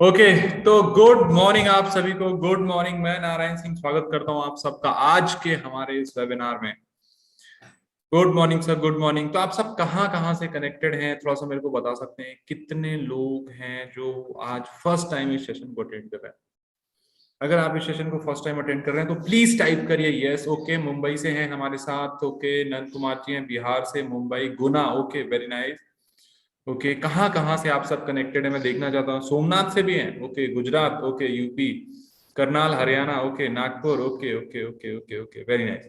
Okay. तो good morning आप सभी को। Good morning. मैं नारायण सिंह स्वागत करता हूं आप सबका आज के हमारे इस वेबिनार में। Good morning sir, good morning. तो आप सब कहाँ कहाँ से कनेक्टेड हैं, थोड़ा सा मेरे को बता सकते हैं? कितने लोग हैं जो आज फर्स्ट टाइम इस सेशन को अटेंड कर रहे हैं? अगर आप इस सेशन को फर्स्ट टाइम अटेंड कर रहे हैं तो प्लीज टाइप करिए यस। ओके, मुंबई से हैं हमारे साथ। ओके, नंद कुमार जी हैं बिहार से, Mumbai Guna. Okay, very nice. Okay, कहाँ कहाँ से आप सब कनेक्टेड है मैं देखना चाहता हूँ। सोमनाथ से भी हैं। Okay, Gujarat. Okay, UP, Karnal Haryana. Okay, Nagpur. Okay okay okay okay okay, very nice.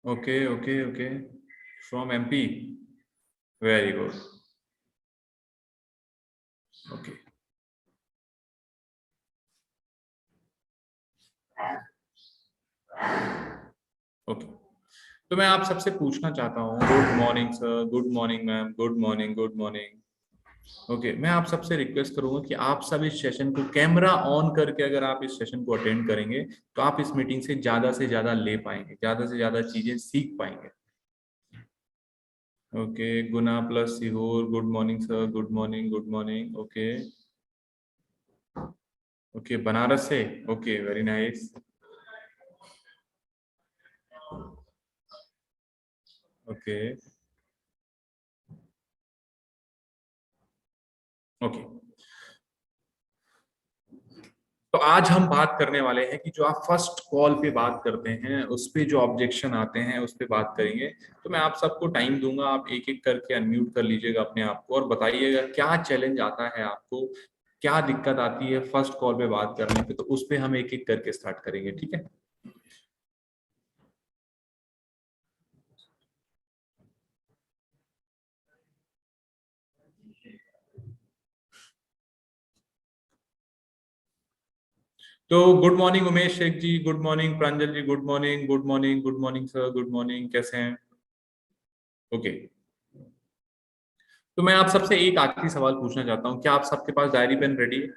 Okay okay okay, from MP, very good. Okay okay, तो मैं आप सबसे पूछना चाहता हूँ। Good morning sir, good morning ma'am, good morning, good morning. Okay, मैं आप सबसे रिक्वेस्ट करूंगा कि आप सब इस सेशन को कैमरा ऑन करके अगर आप इस सेशन को अटेंड करेंगे तो आप इस मीटिंग से ज्यादा ले पाएंगे, ज्यादा से ज्यादा चीजें सीख पाएंगे। Okay, Guna plus Sehore, good morning sir, good morning, good morning. Okay okay, Banaras से। Okay, very nice. Okay okay, तो आज हम बात करने वाले हैं कि जो आप फर्स्ट कॉल पे बात करते हैं उस पे जो ऑब्जेक्शन आते हैं उस पे बात करेंगे। तो मैं आप सबको टाइम दूंगा, आप एक एक करके अनम्यूट कर लीजिएगा अपने आप को और बताइएगा क्या चैलेंज आता है आपको, क्या दिक्कत आती है फर्स्ट कॉल पे बात करने पे। तो उस पे हम एक एक करके स्टार्ट करेंगे, ठीक है? तो good morning Umesh Shaikh ji, good morning Pranjal ji, good morning, good morning, good morning sir, good morning, कैसे हैं? ओके, तो मैं आप सबसे एक आखिरी सवाल पूछना चाहता हूँ, क्या आप सबके पास डायरी पेन रेडी है?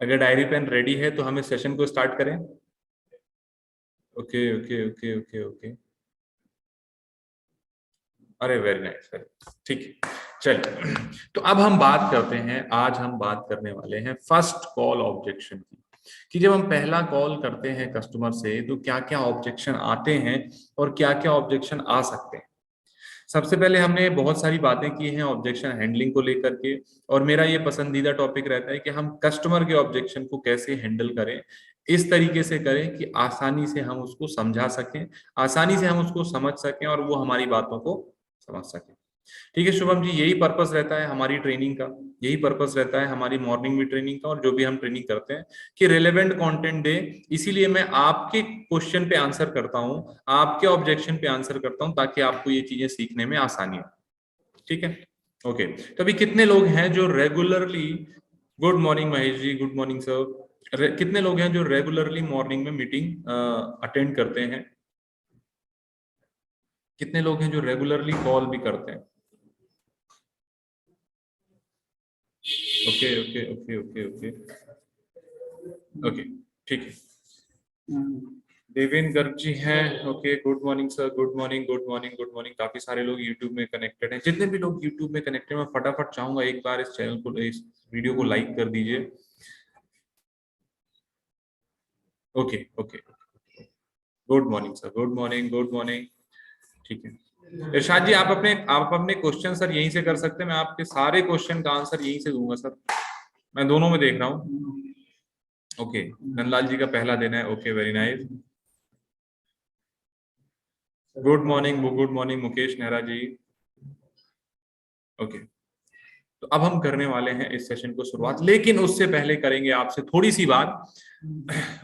अगर डायरी पेन रेडी है तो हम इस सेशन को स्टार्ट करें। Okay okay okay okay okay, अरे वेरी नाइस, वेरी ठीक है। चलिए, तो अब हम बात करते हैं, आज हम बात करने वाले हैं फर्स्ट कॉल ऑब्जेक्शन की, कि जब हम पहला कॉल करते हैं कस्टमर से तो क्या क्या ऑब्जेक्शन आते हैं और क्या क्या ऑब्जेक्शन आ सकते हैं। सबसे पहले हमने बहुत सारी बातें की हैं ऑब्जेक्शन हैंडलिंग को लेकर के, और मेरा ये पसंदीदा टॉपिक रहता है कि हम कस्टमर के ऑब्जेक्शन को कैसे हैंडल करें। इस तरीके से करें कि आसानी से हम उसको समझा सकें, आसानी से हम उसको समझ सकें और वो हमारी बातों को समझ सके। ठीक है शुभम जी, यही पर्पस रहता है हमारी ट्रेनिंग का, यही पर्पस रहता है हमारी मॉर्निंग में ट्रेनिंग का, और जो भी हम ट्रेनिंग करते हैं कि रिलेवेंट कंटेंट दे। इसीलिए मैं आपके क्वेश्चन पे आंसर करता हूं, आपके ऑब्जेक्शन पे आंसर करता हूं, ताकि आपको ये चीजें सीखने में आसानी हो। ठीक है? ओके, तो अभी कितने लोग हैं जो regularly, good morning Mahesh ji, good morning sir, कितने लोग हैं जो रेगुलरली मॉर्निंग में मीटिंग अटेंड करते हैं? कितने लोग हैं जो रेगुलरली कॉल भी करते हैं? Okay okay okay okay okay okay, ठीक है। देवेंद्र गर्ग जी हैं। Okay, good morning sir, good morning, good morning, good morning. काफी सारे लोग यूट्यूब में कनेक्टेड हैं। जितने भी लोग यूट्यूब में कनेक्टेड हैं मैं फटाफट चाहूंगा एक बार इस चैनल को, इस वीडियो को लाइक कर दीजिए। Okay okay, good morning sir, good morning, good morning. ठीक है इरशाद जी, आप अपने क्वेश्चन सर यहीं से कर सकते हैं, मैं आपके सारे क्वेश्चन का आंसर यहीं से दूंगा सर। मैं दोनों में देख रहा हूँ। ओके, नंदलाल जी का पहला दिन है। Okay, very nice. Good morning, good morning Mukesh Nehra ji. Okay, तो अब हम करने वाले हैं इस सेशन को शुरुआत, लेकिन उससे पहले करेंगे आपसे थोड़ी सी बात।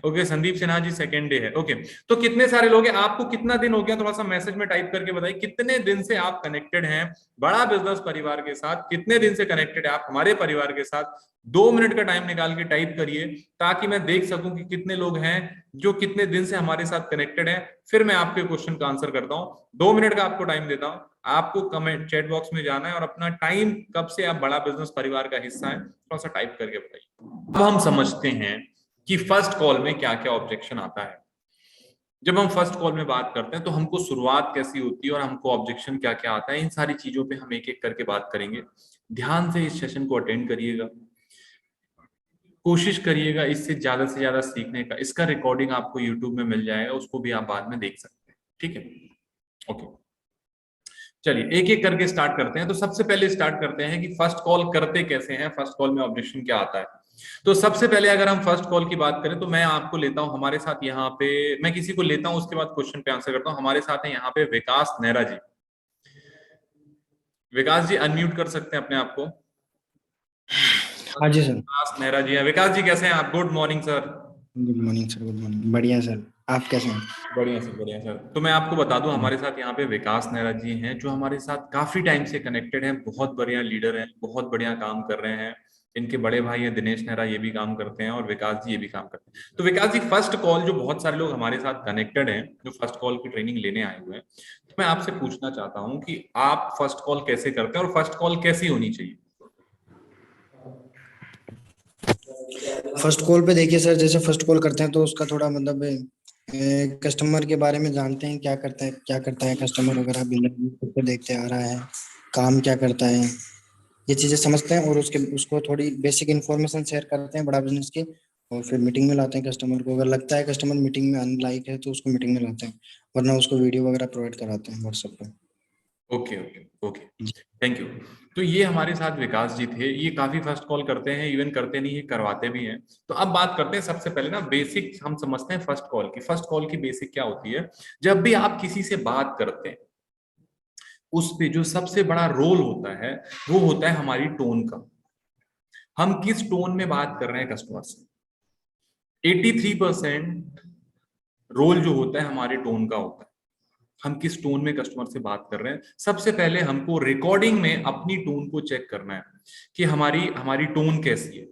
Okay, Sandeep Sinha ji, second day है। ओके, तो कितने सारे लोग हैं, आपको कितना दिन हो गया, थोड़ा सा मैसेज में टाइप करके बताइए कितने दिन से आप कनेक्टेड हैं बड़ा बिजनेस परिवार के साथ। कितने दिन से कनेक्टेड है आप हमारे परिवार के साथ? 2 मिनट का टाइम निकाल के टाइप करिए, ताकि मैं देख सकूं कि कितने लोग हैं जो कितने दिन से हमारे साथ कनेक्टेड हैं। फिर मैं आपके क्वेश्चन का आंसर करता हूं। 2 मिनट का आपको टाइम देता हूं, आपको कमेंट चैट बॉक्स में जाना है और अपना टाइम, कब से आप बड़ा बिजनेस परिवार का हिस्सा है, थोड़ा सा टाइप करके बताइए। अब हम समझते हैं कि फर्स्ट कॉल में क्या क्या ऑब्जेक्शन आता है। जब हम फर्स्ट कॉल में बात करते हैं तो हमको शुरुआत कैसी होती है और हमको ऑब्जेक्शन क्या क्या आता है, इन सारी चीजों पे हम एक एक करके बात करेंगे। ध्यान से इस सेशन को अटेंड करिएगा, कोशिश करिएगा इससे ज्यादा सीखने का। इसका रिकॉर्डिंग आपको यूट्यूब में मिल जाएगा, उसको भी आप बाद में देख सकते हैं, ठीक है। ओके, चलिए एक एक करके स्टार्ट करते हैं। तो सबसे पहले स्टार्ट करते हैं कि फर्स्ट कॉल करते कैसे हैं, फर्स्ट कॉल में ऑब्जेक्शन क्या आता है। तो सबसे पहले अगर हम फर्स्ट कॉल की बात करें तो मैं आपको लेता हूं हमारे साथ यहाँ पे, मैं किसी को लेता हूं उसके बाद क्वेश्चन पे आंसर करता हूं। हमारे साथ है यहाँ पे विकास नेहरा जी। विकास जी अनम्यूट कर सकते हैं अपने आप को। हाँ जी सर। विकास नेहरा जी हैं। विकास जी कैसे हैं आप? Good morning sir. Good morning sir, good morning. बढ़िया सर, आप कैसे हैं? बढ़िया सर, बढ़िया सर। तो मैं आपको बता दूं हमारे साथ यहाँ पे विकास नेहरा जी हैं, जो हमारे साथ काफी टाइम से कनेक्टेड हैं, बहुत बढ़िया लीडर हैं, बहुत बढ़िया काम कर रहे हैं। इनके बड़े भाई हैं दिनेश नेहरा, ये भी काम करते हैं, और विकास जी ये भी काम करते हैं। तो विकास जी फर्स्ट कॉल, जो बहुत सारे लोग हमारे साथ कनेक्टेड हैं जो फर्स्ट कॉल की ट्रेनिंग लेने आए हुए हैं, तो मैं आपसे पूछना चाहता हूँ कि आप फर्स्ट कॉल कैसे करते हैं और फर्स्ट कॉल कैसी होनी चाहिए? फर्स्ट कॉल पे देखिए सर, जैसे फर्स्ट कॉल करते हैं तो उसका थोड़ा मतलब कस्टमर के बारे में जानते हैं, क्या करता है कस्टमर वगैरह, बिल्कुल पे देखते आ रहा है, काम क्या करता है, ये चीजें समझते हैं। और उसके उसको थोड़ी बेसिक इन्फॉर्मेशन शेयर करते हैं बड़ा बिजनेस की। और फिर मीटिंग में लाते हैं कस्टमर को। अगर लगता है कस्टमर मीटिंग में अनलाइक है तो उसको मीटिंग में लाते हैं, वरना उसको वीडियो वगैरह प्रोवाइड कराते हैं व्हाट्सएप पे। Okay okay okay, thank you. तो ये हमारे साथ विकास जी थे, ये काफी फर्स्ट कॉल करते हैं, इवन करते नहीं है करवाते भी हैं। तो अब बात करते हैं सबसे पहले ना बेसिक, हम समझते हैं फर्स्ट कॉल की। फर्स्ट कॉल की बेसिक क्या होती है? जब भी आप किसी से बात करते हैं, उस पे जो सबसे बड़ा रोल होता है वो होता है हमारी टोन का। हम किस टोन में बात कर रहे हैं कस्टमर से। 83% रोल जो होता है हमारे टोन का होता है। हम किस टोन में कस्टमर से बात कर रहे हैं। सबसे पहले हमको रिकॉर्डिंग में अपनी टोन को चेक करना है कि हमारी हमारी टोन कैसी है।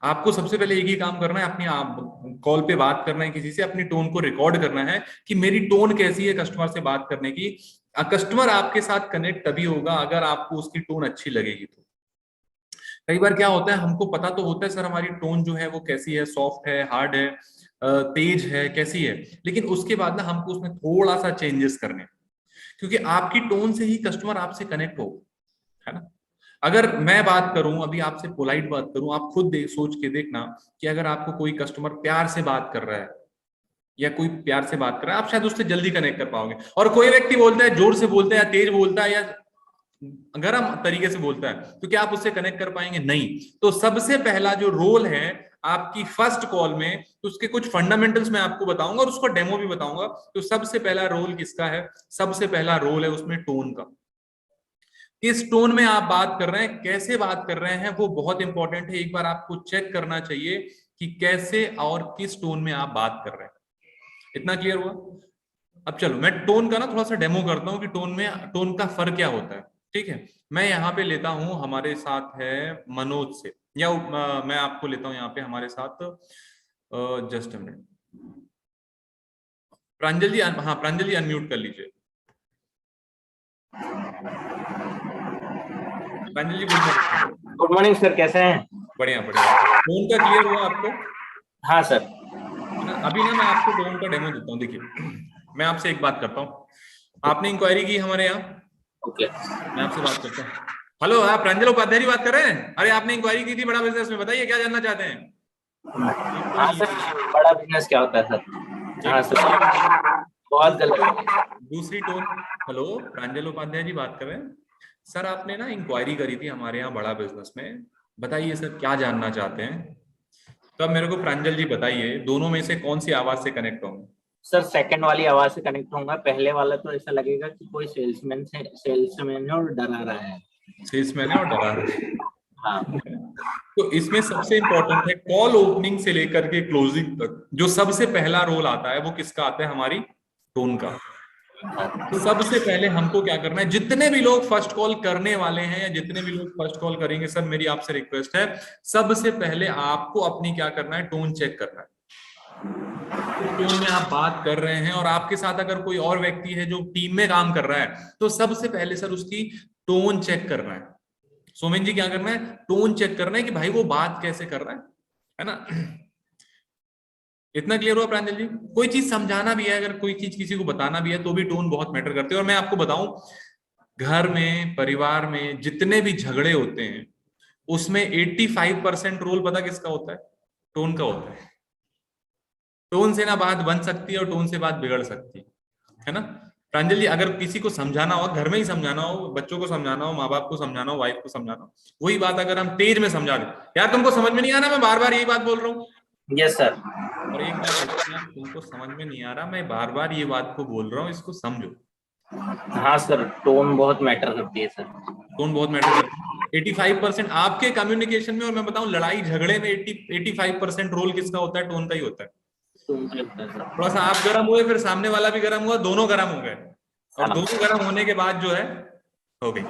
आपको सबसे पहले एक ही काम करना है, अपनी आप कॉल पे बात करना है किसी से, अपनी टोन को रिकॉर्ड करना है कि मेरी टोन कैसी है कस्टमर से बात करने की। कस्टमर आपके साथ कनेक्ट तभी होगा अगर आपको उसकी टोन अच्छी लगेगी। तो कई बार क्या होता है, हमको पता तो होता है सर हमारी टोन जो है वो कैसी है, सॉफ्ट है, हार्ड है, तेज है, कैसी है, लेकिन उसके बाद ना हमको उसमें थोड़ा सा चेंजेस करने हैं। क्योंकि आपकी टोन से ही कस्टमर आपसे कनेक्ट हो, है ना। अगर मैं बात करूं अभी आपसे, पोलाइट बात करूं, आप खुद सोच के देखना कि अगर आपको कोई कस्टमर प्यार से बात कर रहा है या कोई प्यार से बात कर रहा है, आप शायद उससे जल्दी कनेक्ट कर पाओगे। और कोई व्यक्ति बोलता है, जोर से बोलता है या तेज बोलता है या गरम तरीके से बोलता है, तो क्या आप उससे कनेक्ट कर पाएंगे? नहीं। तो सबसे पहला जो रोल है आपकी फर्स्ट कॉल में, तो उसके कुछ फंडामेंटल्स मैं आपको बताऊंगा और उसको डेमो भी बताऊंगा। तो सबसे पहला रोल किसका है? सबसे पहला रोल है उसमें टोन का। किस टोन में आप बात कर रहे हैं, कैसे बात कर रहे हैं, वो बहुत इंपॉर्टेंट है। एक बार आपको चेक करना चाहिए कि कैसे और किस टोन में आप बात कर रहे हैं। इतना क्लियर हुआ? अब चलो मैं टोन का ना थोड़ा सा डेमो करता हूं कि टोन का फर्क क्या होता है। ठीक है, मैं यहाँ पे लेता हूं, हमारे साथ है मनोज से, या मैं आपको लेता हूं यहाँ पे हमारे साथ, जस्ट अ मिनट, प्रांजल जी। हाँ प्रांजल जी अनम्यूट कर लीजिए। Pranjal ji good morning. Good morning sir, कैसे हैं? बढ़िया बढ़िया। टोन का क्लियर हुआ आपको? हाँ सर। है ना। अभी ना मैं आपको टोन का डेमो देता हूँ, देखिए। मैं आपसे एक बात करता हूँ, आपने इंक्वायरी की हमारे यहाँ, ओके। मैं आपसे बात करता हूँ। हेलो, आप प्रांजल उपाध्याय जी बात कर रहे हैं? अरे आपने इंक्वायरी की थी बड़ा बिजनेस में, बताइए क्या जानना चाहते हैं। एक टोन हाँ ये सर, है, बड़ा बिजनेस क्या होता है सर? हाँ एक सर, टोन ये है। बहुत दूसरी गलत। टोन, दूसरी टोन। हेलो, प्रांजल उपाध्याय जी बात कर रहे हैं। सर आपने ना इंक्वायरी करी थी हमारे यहाँ बड़ा बिजनेस में, बताइए सर क्या जानना चाहते हैं। तो अब मेरे को प्रांजल जी बताइए, दोनों में से कौन सी आवाज से कनेक्ट होंगे? सर सेकंड वाली आवाज से कनेक्ट होऊंगा। पहले वाला तो ऐसा लगेगा कि कोई सेल्समैन है और डरा रहा है। सेल्समैन है और डरा रहा है। हाँ तो इसमें सबसे इंपॉर्टेंट है कॉल ओपनिंग से लेकर के क्लोजिंग तक, जो सबसे पहला रोल आता है वो किसका आता है? हमारी टोन का। तो सबसे पहले हमको क्या करना है, जितने भी लोग फर्स्ट कॉल करने वाले हैं या जितने भी लोग फर्स्ट कॉल करेंगे, सर मेरी आपसे रिक्वेस्ट है, सबसे पहले आपको अपनी क्या करना है, टोन चेक करना है। किस टोन में आप बात कर रहे हैं, और आपके साथ अगर कोई और व्यक्ति है जो टीम में काम कर रहा है, तो सबसे पहले सर उसकी टोन चेक करना है। सोमेन जी क्या करना है? टोन चेक करना है कि भाई वो बात कैसे कर रहा है ना। इतना क्लियर हुआ प्रांजल जी? कोई चीज समझाना भी है, अगर कोई चीज किसी को बताना भी है तो भी टोन बहुत मैटर करती है। और मैं आपको बताऊं, घर में, परिवार में जितने भी झगड़े होते हैं उसमें 85% रोल पता किसका होता है? टोन का होता है। टोन से ना बात बन सकती है और टोन से बात बिगड़ सकती है ना प्रांजल जी? अगर किसी को समझाना हो, घर में ही समझाना हो, बच्चों को समझाना हो, माँ बाप को समझाना हो, वाइफ को समझाना हो, वही बात अगर हम तेज में समझा दें, यार तुमको समझ में नहीं आ रहा, मैं बार बार यही बात बोल रहा हूँ, यस सर। और एक बार बोलते हैं तुमको समझ में नहीं आ रहा, मैं बार बार ये बात को बोल रहा हूँ, इसको समझो। हाँ सर, टोन बहुत मैटर करती है सर। टोन बहुत मैटर करता है। 85% आपके कम्युनिकेशन में, और मैं बताऊं लड़ाई झगड़े में 85% रोल किसका होता है? टोन का ही होता है। टोन का लगता है सर। थोड़ा सा आप गर्म हुए, फिर सामने वाला भी गर्म हुआ, दोनों गर्म हो गए, और हाँ। दोनों गर्म होने के बाद जो है हो गई।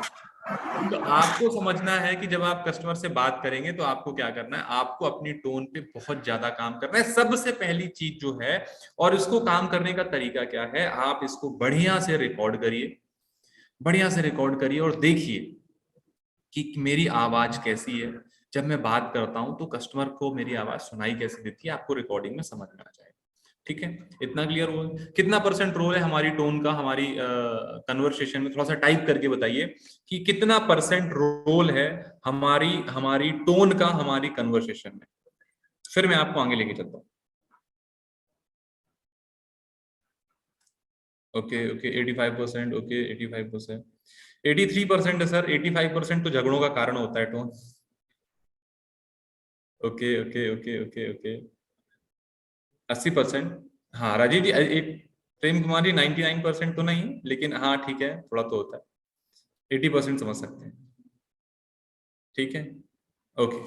तो आपको समझना है कि जब आप कस्टमर से बात करेंगे तो आपको क्या करना है, आपको अपनी टोन पे बहुत ज्यादा काम करना है, सबसे पहली चीज जो है। और इसको काम करने का तरीका क्या है, आप इसको बढ़िया से रिकॉर्ड करिए, बढ़िया से रिकॉर्ड करिए और देखिए कि मेरी आवाज कैसी है। जब मैं बात करता हूं तो कस्टमर को मेरी आवाज सुनाई कैसे देती है, आपको रिकॉर्डिंग में समझ में आ जाएगा। ठीक है, इतना क्लियर हुआ? कितना परसेंट रोल है हमारी टोन का हमारी कन्वर्सेशन में? थोड़ा सा टाइप करके बताइए कि कितना परसेंट रोल है हमारी हमारी टोन का हमारी कन्वर्सेशन में। फिर मैं आपको आगे लेके चलता हूँ। ओके ओके, 85%, ओके 85%, 83% है सर। 85% तो झगड़ों का कारण होता है tone. Okay okay okay okay okay, 80%। हाँ राजीव जी, प्रेम कुमार जी 99% तो नहीं, लेकिन हाँ ठीक है, थोड़ा तो होता है। 80% समझ सकते हैं। ठीक है, ओके।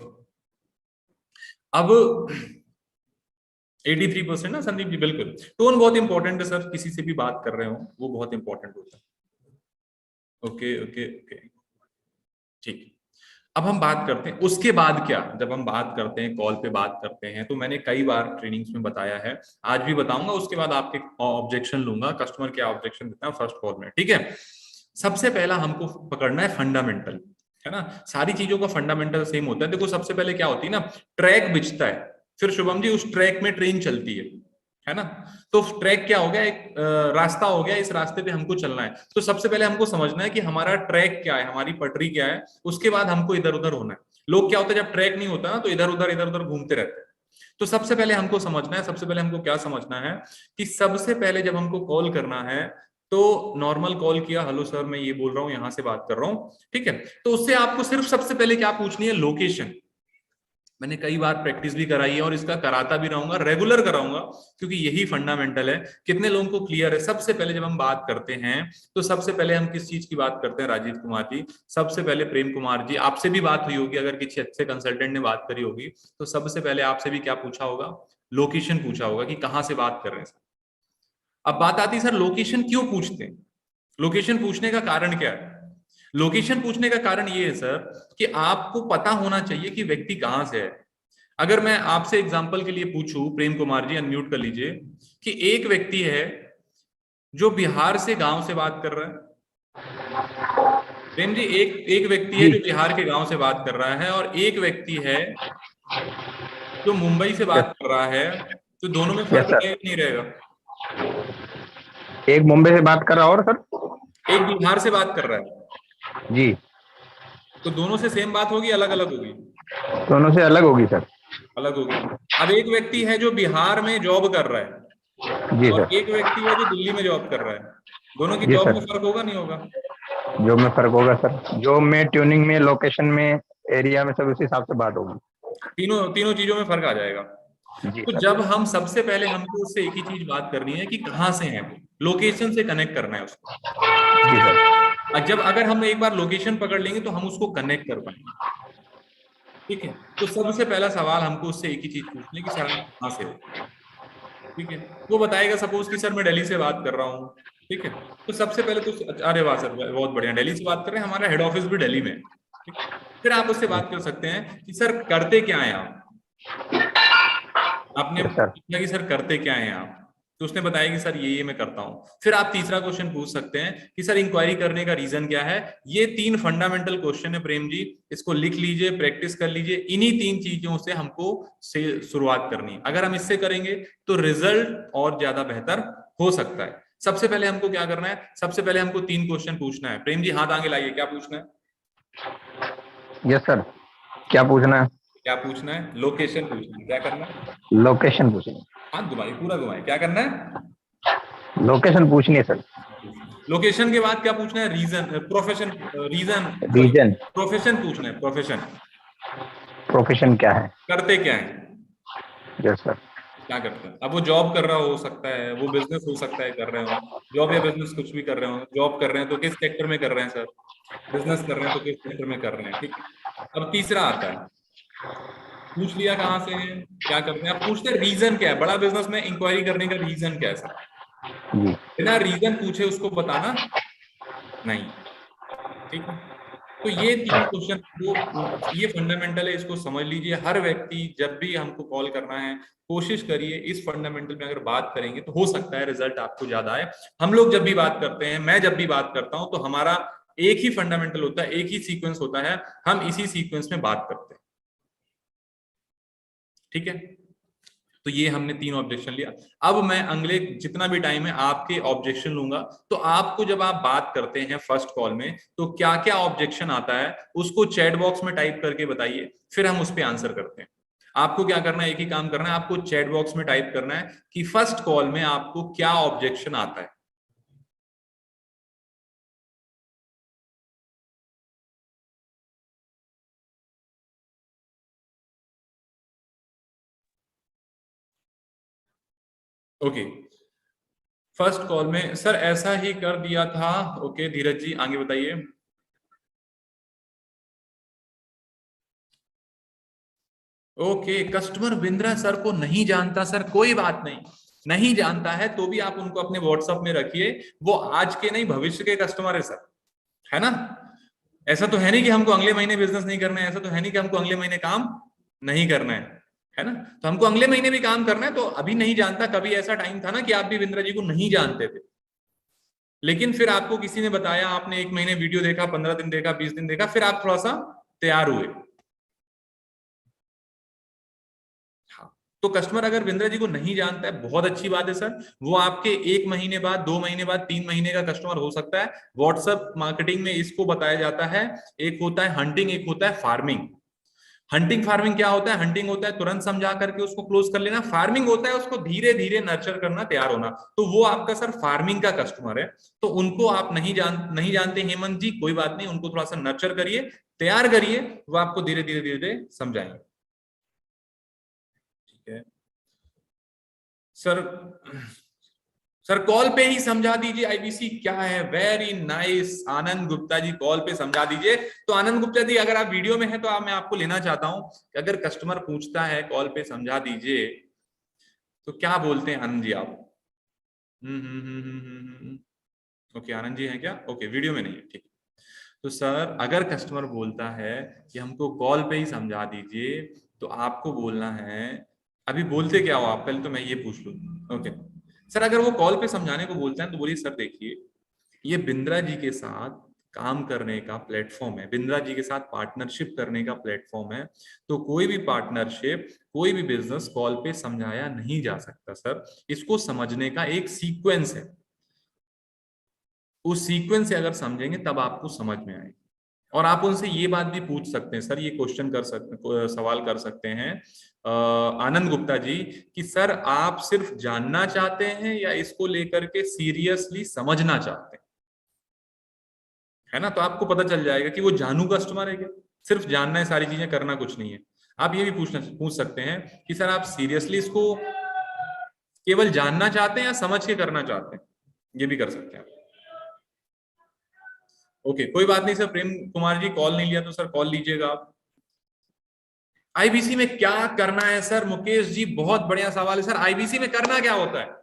अब 83% ना संदीप जी? बिल्कुल, टोन बहुत इंपॉर्टेंट है सर, किसी से भी बात कर रहे हो वो बहुत इंपॉर्टेंट होता है। ओके ओके ओके, ठीक। अब हम बात करते हैं उसके बाद क्या, जब हम बात करते हैं, कॉल पे बात करते हैं, तो मैंने कई बार ट्रेनिंग्स में बताया है, आज भी बताऊंगा, उसके बाद आपके ऑब्जेक्शन लूंगा, कस्टमर क्या ऑब्जेक्शन देता है फर्स्ट कॉल में। ठीक है, सबसे पहला हमको पकड़ना है फंडामेंटल, है ना? सारी चीजों का फंडामेंटल सेम होता है। देखो सबसे पहले क्या होती है ना, ट्रैक बिछता है, फिर शुभम जी उस ट्रैक में ट्रेन चलती है ना? तो ट्रैक क्या हो गया, एक रास्ता हो गया, इस रास्ते पे हमको चलना है। तो सबसे पहले हमको समझना है कि हमारा ट्रैक क्या है, हमारी पटरी क्या है, उसके बाद हमको इधर उधर होना है। लोग क्या होता है, जब ट्रैक नहीं होता ना तो इधर उधर घूमते रहते हैं। तो सबसे पहले हमको समझना है, सबसे पहले हमको क्या समझना है कि सबसे पहले जब हमको कॉल करना है तो नॉर्मल कॉल किया, हेलो सर मैं ये बोल रहा हूँ, यहाँ से बात कर रहा हूँ, ठीक है? तो उससे आपको सिर्फ सबसे पहले क्या पूछनी है, लोकेशन। मैंने कई बार प्रैक्टिस भी कराई है और इसका कराता भी रहूंगा, रेगुलर कराऊंगा, क्योंकि यही फंडामेंटल है। कितने लोगों को क्लियर है? सबसे पहले जब हम बात करते हैं तो सबसे पहले हम किस चीज की बात करते हैं राजीव कुमार जी? सबसे पहले प्रेम कुमार जी, आपसे भी बात हुई होगी, अगर किसी अच्छे कंसल्टेंट ने बात करी होगी तो सबसे पहले आपसे भी क्या पूछा होगा? लोकेशन पूछा होगा कि कहाँ से बात कर रहे हैं। अब बात आती है सर लोकेशन क्यों पूछते हैं, लोकेशन पूछने का कारण क्या है? लोकेशन पूछने का कारण ये है सर कि आपको पता होना चाहिए कि व्यक्ति कहां से है। अगर मैं आपसे एग्जांपल के लिए पूछूं, प्रेम कुमार जी अनम्यूट कर लीजिए, कि एक व्यक्ति है जो बिहार से गांव से बात कर रहा है। प्रेम जी, एक एक व्यक्ति है जो बिहार के गांव से बात कर रहा है, और एक व्यक्ति है जो मुंबई से बात कर रहा है, तो दोनों में फर्क रहेगा नहीं रहेगा? एक मुंबई से बात कर रहा और सर एक बिहार से बात कर रहा है जी, तो दोनों से सेम बात होगी, अलग अलग होगी? दोनों से अलग होगी सर। अलग होगी। अब एक व्यक्ति है जो बिहार में जॉब कर रहा है जी और सर। एक व्यक्ति है जो दिल्ली में जॉब कर रहा है, दोनों की जी जॉब सर, में फर्क होगा नहीं होगा? जॉब में फर्क होगा सर, जॉब में, ट्यूनिंग में, लोकेशन में, एरिया में, सब उस हिसाब से बात होगी। तीनों तीनों चीजों में फर्क आ जाएगा। जी तो सर। जब हम सबसे पहले हमको उससे एक ही चीज बात करनी है कि कहाँ से है, लोकेशन से कनेक्ट करना है उसको। जी सर। जब अगर हम एक बार लोकेशन पकड़ लेंगे तो हम उसको कनेक्ट कर पाएंगे। ठीक है, तो सबसे पहला सवाल हमको उससे एक ही चीज पूछनी है कि सर आप कहाँ से हो। ठीक है, वो बताएगा सपोज कि सर मैं दिल्ली से बात कर रहा हूँ। ठीक है, तो सबसे पहले तो अरे वाह सर बहुत बढ़िया, दिल्ली से बात कर रहे हैं, हमारा हेड ऑफिस भी दिल्ली में है। ठीक, फिर आप उससे बात कर सकते हैं कि सर करते क्या है आप, आपने यस सर। पूछा कि सर करते क्या है आप, तो उसने बताया कि सर ये मैं करता हूं। फिर आप तीसरा क्वेश्चन पूछ सकते हैं कि सर इंक्वायरी करने का रीजन क्या है। ये 3 फंडामेंटल क्वेश्चन है प्रेम जी, इसको लिख लीजिए, प्रैक्टिस कर लीजिए। इन्हीं 3 चीजों से हमको से शुरुआत करनी है। अगर हम इससे करेंगे तो रिजल्ट और ज्यादा बेहतर हो सकता है। सबसे पहले हमको क्या करना है, सबसे पहले हमको 3 क्वेश्चन पूछना है। प्रेम जी हाथ आगे लाइए, क्या पूछना है? यस सर, क्या पूछना है? क्या पूछना है? लोकेशन पूछना है। क्या करना है? लोकेशन पूछनी है। हाथ घुमाइए, पूरा घुमाइए। क्या करना है? लोकेशन पूछनी है सर। लोकेशन के बाद क्या पूछना है? Region, profession, region, sorry, region, profession पूछना है। प्रोफेशन, प्रोफेशन क्या है? करते क्या है? Yes sir. क्या करते हैं? अब वो जॉब कर रहा हो सकता है, वो बिजनेस हो सकता है कर रहे हो, जॉब या बिजनेस कुछ भी कर रहे हो। जॉब कर रहे हैं तो किस सेक्टर में कर रहे हैं सर? बिजनेस कर रहे हैं तो किस सेक्टर में कर रहे हैं? ठीक है। अब तीसरा आता है, पूछ लिया कहाँ से है, क्या करते हैं। आप पूछते हैं रीजन क्या है, बड़ा बिजनेस में इंक्वायरी करने का रीजन क्या है सर? जी। बिना रीजन पूछे उसको बताना नहीं। ठीक है। तो ये 3 क्वेश्चन को, ये फंडामेंटल है, इसको समझ लीजिए। हर व्यक्ति जब भी हमको कॉल करना है, कोशिश करिए इस फंडामेंटल में अगर बात करेंगे तो हो सकता है रिजल्ट आपको ज्यादा आए। हम लोग जब भी बात करते हैं, मैं जब भी बात करता हूं, तो हमारा एक ही फंडामेंटल होता है, एक ही सीक्वेंस होता है, हम इसी सीक्वेंस में बात करते हैं। ठीक है। तो ये हमने 3 ऑब्जेक्शन लिया। अब मैं अगले जितना भी टाइम है आपके ऑब्जेक्शन लूंगा। तो आपको जब आप बात करते हैं फर्स्ट कॉल में, तो क्या क्या ऑब्जेक्शन आता है उसको चैट बॉक्स में टाइप करके बताइए, फिर हम उस पर आंसर करते हैं। आपको क्या करना है, एक ही काम करना है, आपको चैट बॉक्स में टाइप करना है कि फर्स्ट कॉल में आपको क्या ऑब्जेक्शन आता है। ओके, फर्स्ट कॉल में सर ऐसा ही कर दिया था। ओके धीरज जी आगे बताइए। ओके, कस्टमर बिंद्रा सर को नहीं जानता। सर कोई बात नहीं, नहीं जानता है तो भी आप उनको अपने व्हाट्सएप में रखिए। वो आज के नहीं भविष्य के कस्टमर है सर, है ना। ऐसा तो है नहीं कि हमको अगले महीने बिजनेस नहीं करना है, ऐसा तो है नहीं कि हमको अगले महीने काम नहीं करना है ना। तो हमको अगले महीने भी काम करना है। तो अभी नहीं जानता, कभी ऐसा टाइम था ना कि आप भी बिंद्रा जी को नहीं जानते थे, लेकिन फिर आपको किसी ने बताया, आपने 1 महीने वीडियो देखा, 15 दिन देखा, 20 दिन देखा, फिर आप थोड़ा सा तैयार हुए। हाँ, तो कस्टमर अगर बिंद्रा जी को नहीं जानता है, बहुत अच्छी बात है सर। वो आपके 1 महीने बाद, 2 महीने बाद, 3 महीने का कस्टमर हो सकता है। व्हाट्सएप मार्केटिंग में इसको बताया जाता है, एक होता है हंटिंग, एक होता है फार्मिंग। हंटिंग फार्मिंग क्या होता है? हंटिंग होता है तुरंत समझा करके उसको क्लोज कर लेना, फार्मिंग होता है उसको धीरे धीरे नर्चर करना, तैयार होना। तो वो आपका सर फार्मिंग का कस्टमर है। तो उनको आप नहीं जानते हेमंत जी, कोई बात नहीं, उनको थोड़ा सा नर्चर करिए, तैयार करिए, वो आपको धीरे धीरे धीरे धीरे समझाएंगे। ठीक है सर। सर कॉल पे ही समझा दीजिए आईबीसी क्या है। वेरी नाइस, आनंद गुप्ता जी कॉल पे समझा दीजिए। तो आनंद गुप्ता जी अगर आप वीडियो में हैं तो मैं आपको लेना चाहता हूं कि अगर कस्टमर पूछता है कॉल पे समझा दीजिए तो क्या बोलते हैं आनंद जी आप? ओके आनंद जी हैं क्या? ओके वीडियो में नहीं है, ठीक। तो सर अगर कस्टमर बोलता है कि हमको कॉल पे ही समझा दीजिए, तो आपको बोलना है, अभी बोलते क्या हो आप, पहले तो मैं ये पूछ लूं। ओके सर, अगर वो कॉल पे समझाने को बोलते हैं तो बोलिए सर देखिए, ये बिंद्रा जी के साथ काम करने का प्लेटफॉर्म है, बिंद्रा जी के साथ पार्टनरशिप करने का प्लेटफॉर्म है। तो कोई भी पार्टनरशिप, कोई भी बिजनेस कॉल पे समझाया नहीं जा सकता सर। इसको समझने का एक सीक्वेंस है, उस सीक्वेंस से अगर समझेंगे तब आपको समझ में आएगी। और आप उनसे ये बात भी पूछ सकते हैं सर, ये क्वेश्चन कर सकते, सवाल कर सकते हैं आनंद गुप्ता जी कि सर आप सिर्फ जानना चाहते हैं या इसको लेकर के सीरियसली समझना चाहते हैं, है ना। तो आपको पता चल जाएगा कि वो जानू कस्टमर है क्या, सिर्फ जानना है, सारी चीजें करना कुछ नहीं है। आप ये भी पूछ सकते हैं कि सर आप सीरियसली इसको केवल जानना चाहते हैं या समझ के करना चाहते हैं, ये भी कर सकते हैं। ओके कोई बात नहीं सर, प्रेम कुमार जी कॉल नहीं लिया तो सर कॉल लीजिएगा आप। आईबीसी में क्या करना है सर? मुकेश जी बहुत बढ़िया सवाल है सर, आईबीसी में करना क्या होता है?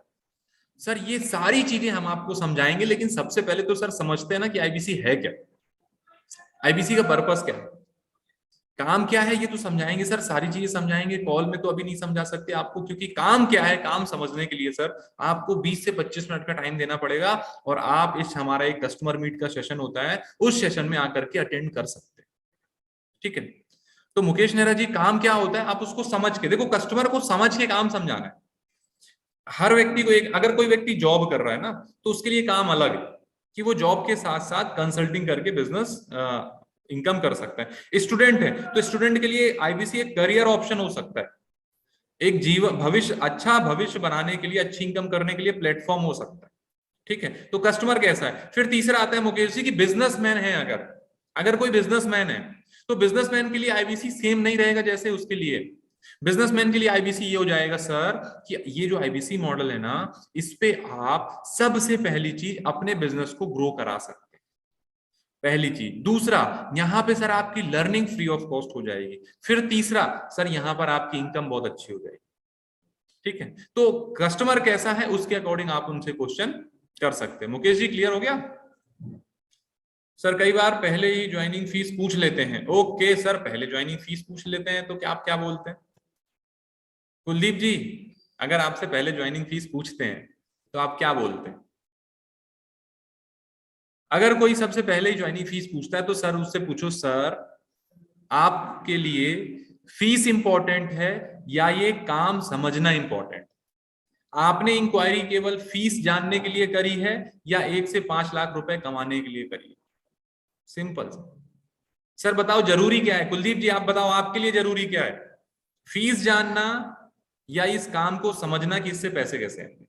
सर ये सारी चीजें हम आपको समझाएंगे, लेकिन सबसे पहले तो सर समझते हैं ना कि आईबीसी है क्या, आईबीसी का पर्पस क्या है। काम क्या है ये तो समझाएंगे सर, सारी चीजें समझाएंगे, कॉल में तो अभी नहीं समझा सकते आपको, क्योंकि काम क्या है, काम समझने के लिए सर आपको 20 से 25 मिनट का टाइम देना पड़ेगा, और आप इस हमारा एक कस्टमर मीट का सेशन होता है, उस सेशन में आकर के अटेंड कर सकते हैं। ठीक है, तो मुकेश नेहरा जी काम क्या होता है, आप उसको समझ के देखो, कस्टमर को समझ के काम समझाना है। हर व्यक्ति को एक, अगर कोई व्यक्ति जॉब कर रहा है ना, तो उसके लिए काम अलग है कि वो जॉब के साथ साथ कंसल्टिंग करके बिजनेस इनकम कर सकता है। स्टूडेंट है तो स्टूडेंट के लिए आईबीसी एक करियर ऑप्शन हो सकता है, एक जीवन भविष्य, अच्छा भविष्य बनाने के लिए, अच्छी इनकम करने के लिए प्लेटफॉर्म हो सकता है। ठीक है, तो कस्टमर कैसा है। फिर तीसरा आता है मुकेश जी की बिजनेसमैन है, अगर अगर कोई बिजनेसमैन है तो बिजनेसमैन के लिए आईबीसी सेम नहीं रहेगा जैसे उसके लिए। बिजनेसमैन के लिए आईबीसी ये हो जाएगा सर कि ये जो आईबीसी मॉडल है ना, इस पे आप सबसे पहली चीज अपने बिजनेस को ग्रो करा सकते हैं, पहली चीज। दूसरा, यहां पे सर आपकी लर्निंग फ्री ऑफ कॉस्ट हो जाएगी। फिर तीसरा सर, यहां पर आपकी इनकम बहुत अच्छी हो जाएगी। ठीक है, तो कस्टमर कैसा है उसके अकॉर्डिंग आप उनसे क्वेश्चन कर सकते हैं। मुकेश जी क्लियर हो गया सर? कई बार पहले ही ज्वाइनिंग फीस पूछ लेते हैं। ओके सर, पहले ज्वाइनिंग फीस पूछ लेते हैं तो क्या आप क्या बोलते हैं कुलदीप जी? अगर आपसे पहले ज्वाइनिंग फीस पूछते हैं तो आप क्या बोलते हैं? अगर कोई सबसे पहले ही ज्वाइनिंग फीस पूछता है तो सर उससे पूछो, सर आपके लिए फीस इंपॉर्टेंट है या ये काम समझना इंपॉर्टेंट? आपने इंक्वायरी केवल फीस जानने के लिए करी है या 1 से 5 लाख रुपए कमाने के लिए करी है? सिंपल सर, बताओ जरूरी क्या है? कुलदीप जी आप बताओ, आपके लिए जरूरी क्या है, फीस जानना या इस काम को समझना कि इससे पैसे कैसे आएंगे?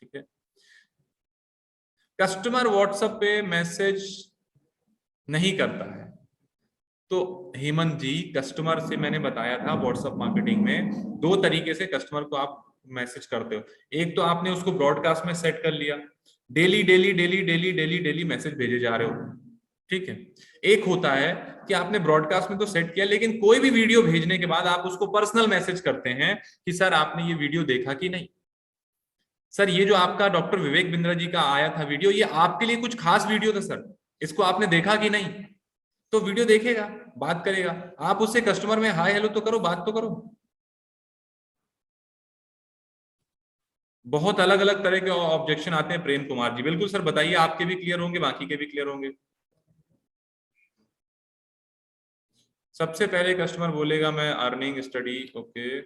ठीक है, कस्टमर व्हाट्सएप पे मैसेज नहीं करता है तो हेमंत जी, कस्टमर से मैंने बताया था व्हाट्सएप मार्केटिंग में 2 तरीके से कस्टमर को आप मैसेज करते हो। एक तो आपने उसको ब्रॉडकास्ट में सेट कर लिया, daily daily daily daily daily daily message भेजे जा रहे हो। ठीक है, एक होता है कि आपने ब्रॉडकास्ट में तो सेट किया, लेकिन कोई भी वीडियो भेजने के बाद आप उसको पर्सनल मैसेज करते हैं कि सर आपने ये वीडियो देखा कि नहीं। सर ये जो आपका डॉक्टर विवेक बिंद्रा जी का आया था वीडियो, ये आपके लिए कुछ खास वीडियो था सर, इसको आपने देखा कि नहीं? तो वीडियो देखेगा, बात करेगा, आप उससे कस्टमर में हाय हेलो तो करो, बात तो करो। बहुत अलग अलग तरह के ऑब्जेक्शन आते हैं। प्रेम कुमार जी बिल्कुल सर, बताइए, आपके भी क्लियर होंगे, बाकी के भी क्लियर होंगे। सबसे पहले कस्टमर बोलेगा मैं अर्निंग स्टडी। ओके,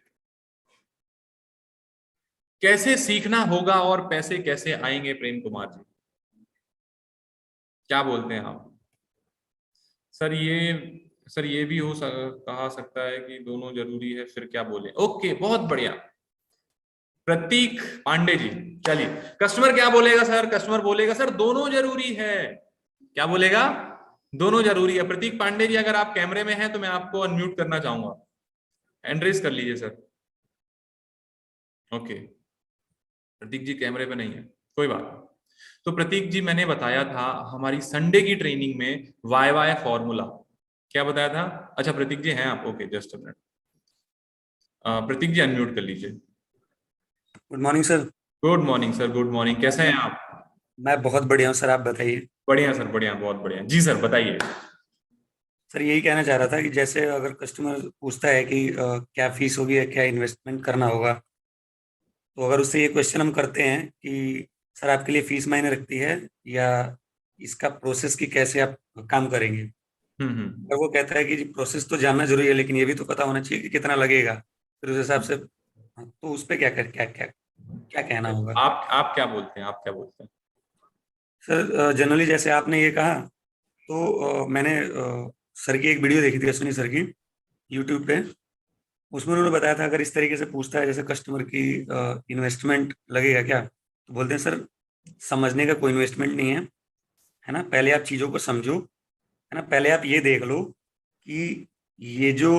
कैसे सीखना होगा और पैसे कैसे आएंगे? प्रेम कुमार जी क्या बोलते हैं आप? सर ये भी कहा सकता है कि दोनों जरूरी है, फिर क्या बोले? ओके, बहुत बढ़िया। प्रतीक पांडे जी, चलिए कस्टमर क्या बोलेगा सर? कस्टमर बोलेगा सर दोनों जरूरी है। क्या बोलेगा? दोनों जरूरी है। प्रतीक पांडे जी, अगर आप कैमरे में हैं तो मैं आपको अनम्यूट करना चाहूंगा, हैंड रेज कर लीजिए सर। ओके, प्रतीक जी कैमरे पे नहीं है, कोई बात नहीं। तो प्रतीक जी, मैंने बताया था हमारी संडे की ट्रेनिंग में वाई वाई फॉर्मूला, क्या बताया था? अच्छा प्रतीक जी हैं आप, okay just a minute. Prateek ji unmute कर लीजिए। Good morning sir. Good morning sir, good morning, कैसे हैं आप? मैं बहुत बढ़िया हूँ सर, आप बताइए। बढ़िया सर, बढ़िया, बहुत बढ़िया जी सर, बताइए। सर यही कहना चाह रहा था कि जैसे अगर कस्टमर पूछता है कि क्या फीस होगी या क्या इन्वेस्टमेंट करना होगा, तो अगर उससे ये क्वेश्चन हम करते हैं कि सर आपके लिए फीस मायने रखती है या इसका प्रोसेस की कैसे आप काम करेंगे, अगर वो कहता है कि जी प्रोसेस तो जानना जरूरी है लेकिन ये भी तो पता होना चाहिए कि कितना लगेगा, फिर उस हिसाब से, तो उस पर क्या क्या क्या कहना होगा? आप क्या बोलते हैं, आप क्या बोलते हैं? सर जनरली जैसे आपने ये कहा, तो मैंने सर की एक वीडियो देखी थी, अश्विनी सर की, यूट्यूब पे। उसमें उन्होंने बताया था अगर इस तरीके से पूछता है जैसे कस्टमर की इन्वेस्टमेंट लगेगा क्या, तो बोलते हैं सर समझने का कोई इन्वेस्टमेंट नहीं है ना, पहले आप चीज़ों को समझो, है ना, पहले आप ये देख लो कि ये जो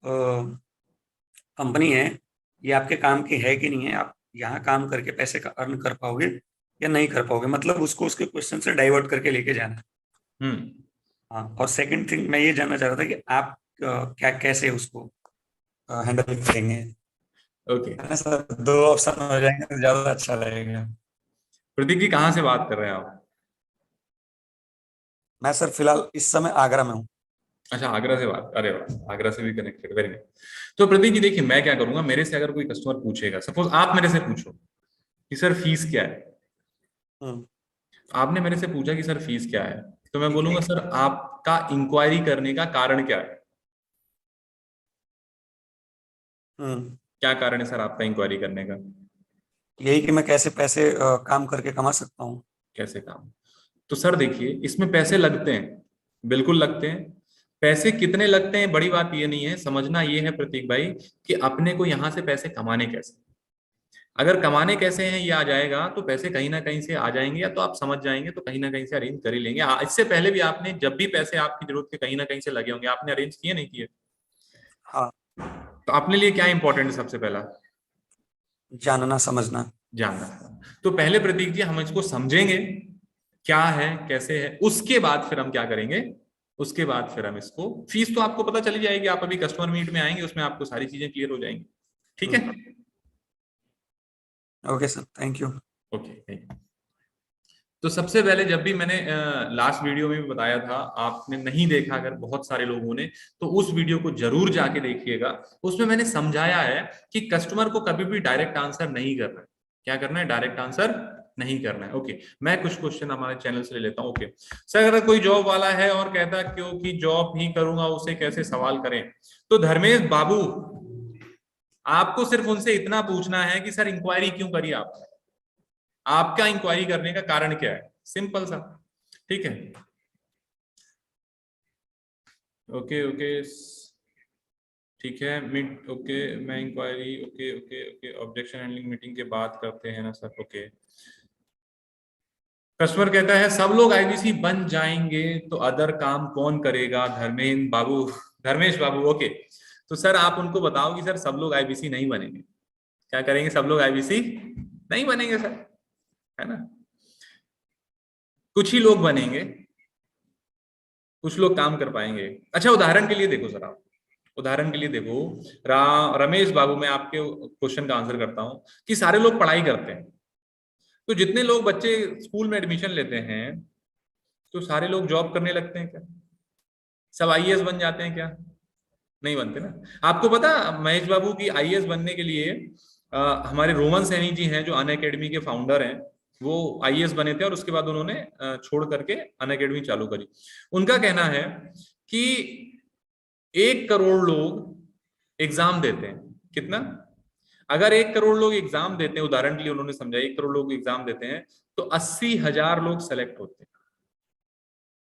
कंपनी है ये आपके काम की है कि नहीं है, आप यहाँ काम करके पैसे का अर्न कर पाओगे या नहीं कर पाओगे, मतलब उसको उसके क्वेश्चन से डाइवर्ट करके लेके जाना है। हाँ, और सेकंड थिंग मैं ये जानना चाह रहा था कि आप क्या कैसे उसको हैंडल करेंगे। ओके, है ना सर, 2 ऑप्शन हो जाएंगे तो ज्यादा अच्छा लगेगा। प्रतीक जी कहाँ से बात कर रहे हैं आप? मैं सर फिलहाल इस समय आगरा में हूँ। अच्छा, आगरा से बात, अरे वाह, आगरा से भी कनेक्टेड, वेरी गुड। तो प्रतीक जी देखिए, मैं क्या करूंगा, मेरे से अगर कोई कस्टमर पूछेगा, सपोज आप मेरे से पूछो कि सर फीस क्या है, हम्म, आपने मेरे से पूछा कि सर फीस क्या है, तो मैं ठीक बोलूंगा है। सर आपका इंक्वायरी करने का कारण क्या है, हम्म, क्या कारण है सर आपका इंक्वायरी करने का, यही कि मैं कैसे पैसे काम करके कमा सकता हूँ। कैसे काम। तो सर देखिए, इसमें पैसे लगते हैं, बिल्कुल लगते हैं। पैसे कितने लगते हैं बड़ी बात ये नहीं है, समझना ये है प्रतीक भाई कि अपने को यहां से पैसे कमाने कैसे। अगर कमाने कैसे हैं ये आ जाएगा तो पैसे कहीं ना कहीं से आ जाएंगे, या तो आप समझ जाएंगे तो कहीं ना कहीं से अरेंज कर ही लेंगे। इससे पहले भी आपने जब भी पैसे आपकी जरूरत के कहीं ना कहीं से लगे होंगे, आपने अरेंज किए नहीं किए। हाँ, तो अपने लिए क्या इंपॉर्टेंट है सबसे पहला, जानना समझना। जानना। तो पहले प्रतीक जी हम इसको समझेंगे क्या है कैसे है, उसके बाद फिर हम क्या करेंगे, उसके बाद फिर हम इसको, फीस तो आपको पता चली जाएगी, आप अभी कस्टमर मीट में आएंगे उसमें आपको सारी चीजें क्लियर हो जाएंगी। ठीक है, okay sir, thank you. Okay. तो सबसे पहले जब भी मैंने लास्ट वीडियो में भी बताया था, आपने नहीं देखा अगर बहुत सारे लोगों ने, तो उस वीडियो को जरूर जाके देखिएगा। उसमें मैंने समझाया है कि कस्टमर को कभी भी डायरेक्ट आंसर नहीं करना है। क्या करना है, डायरेक्ट आंसर नहीं करना है। ओके, मैं कुछ क्वेश्चन हमारे चैनल से ले लेता हूँ। ओके सर, अगर कोई जॉब वाला है और कहता क्योंकि जॉब ही करूंगा उसे कैसे सवाल करें, तो धर्मेश बाबू आपको सिर्फ उनसे इतना पूछना है कि सर इंक्वायरी क्यों करी आपने, आपका इंक्वायरी करने का कारण क्या है, सिंपल सा। ठीक है, ओके ओके, ठीक है मीट, ओके मैं inquiry, okay okay okay, objection handling meeting के बाद करते हैं ना सर। ओके, कस्टमर कहता है सब लोग आईबीसी बन जाएंगे तो अदर काम कौन करेगा, धर्मेंद्र बाबू, धर्मेश बाबू। ओके, तो सर आप उनको बताओ कि सर सब लोग आईबीसी नहीं बनेंगे। क्या करेंगे, सब लोग आईबीसी नहीं बनेंगे सर, है ना, कुछ ही लोग बनेंगे, कुछ लोग काम कर पाएंगे। अच्छा उदाहरण के लिए देखो सर, आप उदाहरण के लिए देखो, रमेश बाबू, मैं आपके क्वेश्चन का आंसर करता हूं कि सारे लोग पढ़ाई करते हैं, तो जितने लोग बच्चे स्कूल में एडमिशन लेते हैं तो सारे लोग जॉब करने लगते हैं क्या, सब आईएएस बन जाते हैं क्या, नहीं बनते ना। आपको पता महेश बाबू की आईएएस बनने के लिए हमारे रोमन सैनी जी हैं जो अन अकेडमी के फाउंडर हैं, वो आईएएस बने थे और उसके बाद उन्होंने छोड़ करके अन अकेडमी चालू करी। उनका कहना है कि 1 करोड़ लोग एग्जाम देते हैं, कितना, अगर 1 करोड़ लोग एग्जाम देते हैं, उदाहरण के लिए उन्होंने समझा 1 करोड़ लोग एग्जाम देते हैं तो 80,000 लोग सेलेक्ट होते हैं।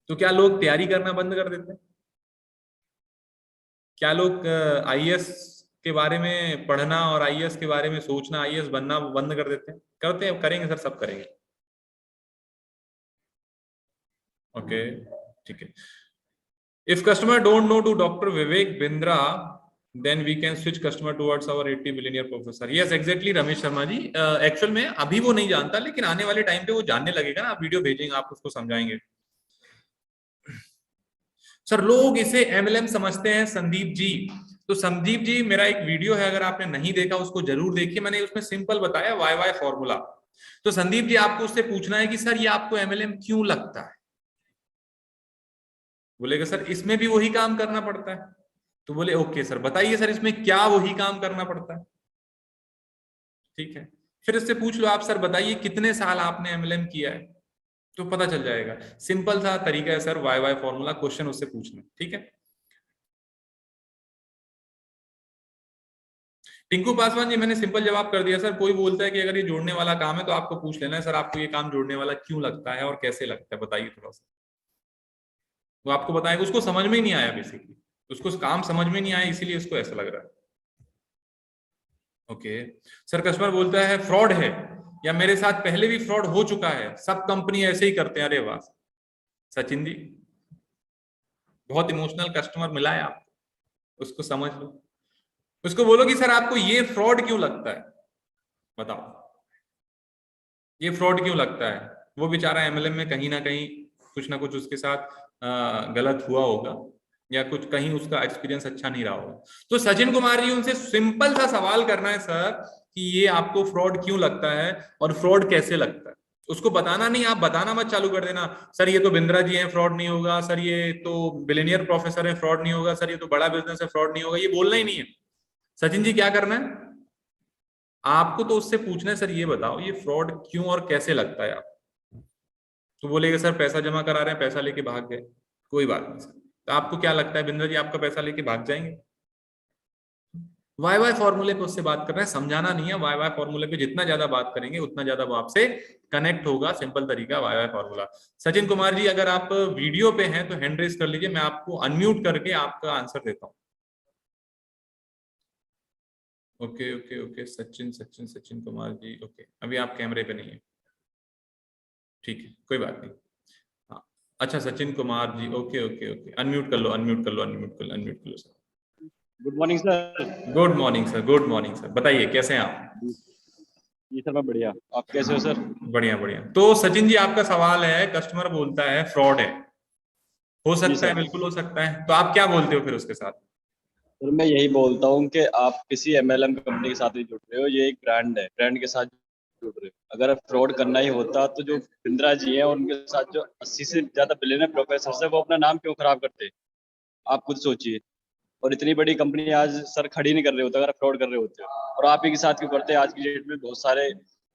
तो क्या लोग तैयारी करना बंद कर देते हैं, क्या लोग आईएएस के बारे में पढ़ना और आईएएस के बारे में सोचना, आईएएस बनना बंद कर देते हैं, करते हैं, करेंगे सर, सब करेंगे। ओके, ठीक है। If customer don't know to doctor Vivek Bindra then we can switch customer towards our 80 billionaire professor. Yes, exactly Ramesh Sharma ji, actual में अभी वो नहीं जानता, लेकिन आने वाले टाइम पे वो जानने लगेगा ना, आप वीडियो भेजेंगे, आप उसको समझाएंगे। सर लोग इसे एमएलएम समझते हैं संदीप जी, तो संदीप जी मेरा एक वीडियो है, अगर आपने नहीं देखा उसको जरूर देखिए, मैंने उसमें सिंपल बताया वाई वाई फॉर्मूला। तो संदीप जी आपको उससे पूछना है कि सर ये आपको एमएलएम क्यों लगता है, बोलेगा सर इसमें भी वही काम करना पड़ता है। तो बोले ओके सर बताइए सर इसमें क्या वही काम करना पड़ता है। ठीक है, फिर इससे पूछ लो आप सर बताइए कितने साल आपने एमएलएम किया है, तो पता चल जाएगा। सिंपल सा तरीका है sir, why Y formula, question उससे पूछना। ठीक है, टिंकू पासवान जी मैंने सिंपल जवाब कर दिया सर। कोई बोलता है कि अगर ये जोड़ने वाला काम है तो आपको पूछ लेना है सर आपको ये काम जोड़ने वाला क्यों लगता है और कैसे लगता है, बताइए थोड़ा सा। वो आपको बताएगा, उसको समझ में ही नहीं आया, बेसिकली उसको काम समझ में नहीं आया, इसीलिए उसको ऐसा लग रहा है। ओके सर, कस्टमर बोलता है फ्रॉड है, या मेरे साथ पहले भी फ्रॉड हो चुका है, सब कंपनी ऐसे ही करते हैं। अरे वाह सचिन जी, बहुत इमोशनल कस्टमर मिला है आपको, उसको समझ लो, उसको बोलो कि सर आपको ये फ्रॉड क्यों लगता है, बताओ ये फ्रॉड क्यों लगता है। वो बेचारा एमएलएम में कहीं ना कुछ उसके साथ गलत हुआ होगा, या कुछ कहीं उसका एक्सपीरियंस अच्छा नहीं रहा होगा। तो सचिन कुमार जी उनसे सिंपल सा सवाल करना है सर कि ये आपको फ्रॉड क्यों लगता है और फ्रॉड कैसे लगता है। उसको बताना नहीं, आप बताना मत चालू कर देना, सर ये तो बिंद्रा जी हैं, फ्रॉड नहीं होगा, सर ये तो बिलियनियर प्रोफेसर है, फ्रॉड नहीं होगा, सर ये तो बड़ा बिजनेस है, फ्रॉड नहीं होगा, ये बोलना ही नहीं है। सचिन जी क्या करना है आपको, तो उससे पूछना है, सर ये बताओ ये फ्रॉड क्यों और कैसे लगता है आप। तो बोलेगा सर पैसा जमा करा रहे हैं, पैसा लेके भाग गए। कोई बात नहीं सर, तो आपको क्या लगता है बिंद्रा जी आपका पैसा लेके भाग जाएंगे? वाई वाई फॉर्मूले पे उससे बात कर रहे हैं, समझाना नहीं है। वाई वाई फॉर्मूले पे जितना ज्यादा बात करेंगे उतना ज्यादा वो आपसे कनेक्ट होगा। सिंपल तरीका Y Y formula. Sachin Kumar ji अगर आप वीडियो पे हैं तो हैंड रेस कर लीजिए, मैं आपको अनम्यूट करके आपका आंसर देता हूँ। Okay okay okay, Sachin Sachin Sachin Kumar ji, okay अभी आप कैमरे पे नहीं है, ठीक है कोई बात नहीं। हाँ अच्छा Sachin Kumar ji, okay okay okay, unmute कर लो, अनम्यूट कर लो, अनम्यूट कर लो, अनम्यूट कर लो sir. Good morning sir. Good morning sir, good morning sir, बताइए कैसे हैं आप? जी सर मैं बढ़िया, आप कैसे हो सर? बढ़िया बढ़िया। तो सचिन जी आपका सवाल है, कस्टमर बोलता है फ्रॉड है, हो सकता है, सर। बिल्कुल हो सकता है, तो आप क्या बोलते हो फिर उसके साथ? सर मैं यही बोलता हूँ कि आप किसी एमएलएम कंपनी के साथ नहीं जुड़ रहे हो, ये एक ब्रांड है, ब्रांड के साथ जुड़ रहे हो। अगर फ्रॉड करना ही होता तो जो बिंद्रा जी हैं और उनके साथ जो 80 से ज्यादा बिलियनर प्रोफेसर है वो अपना नाम क्यों खराब करते? आप खुद सोचिए। और इतनी बड़ी कंपनी आज सर खड़ी नहीं कर रहे होते अगर फ्रॉड कर रहे होते हो, और आप ही के साथ क्यों करते? आज की डेट में बहुत सारे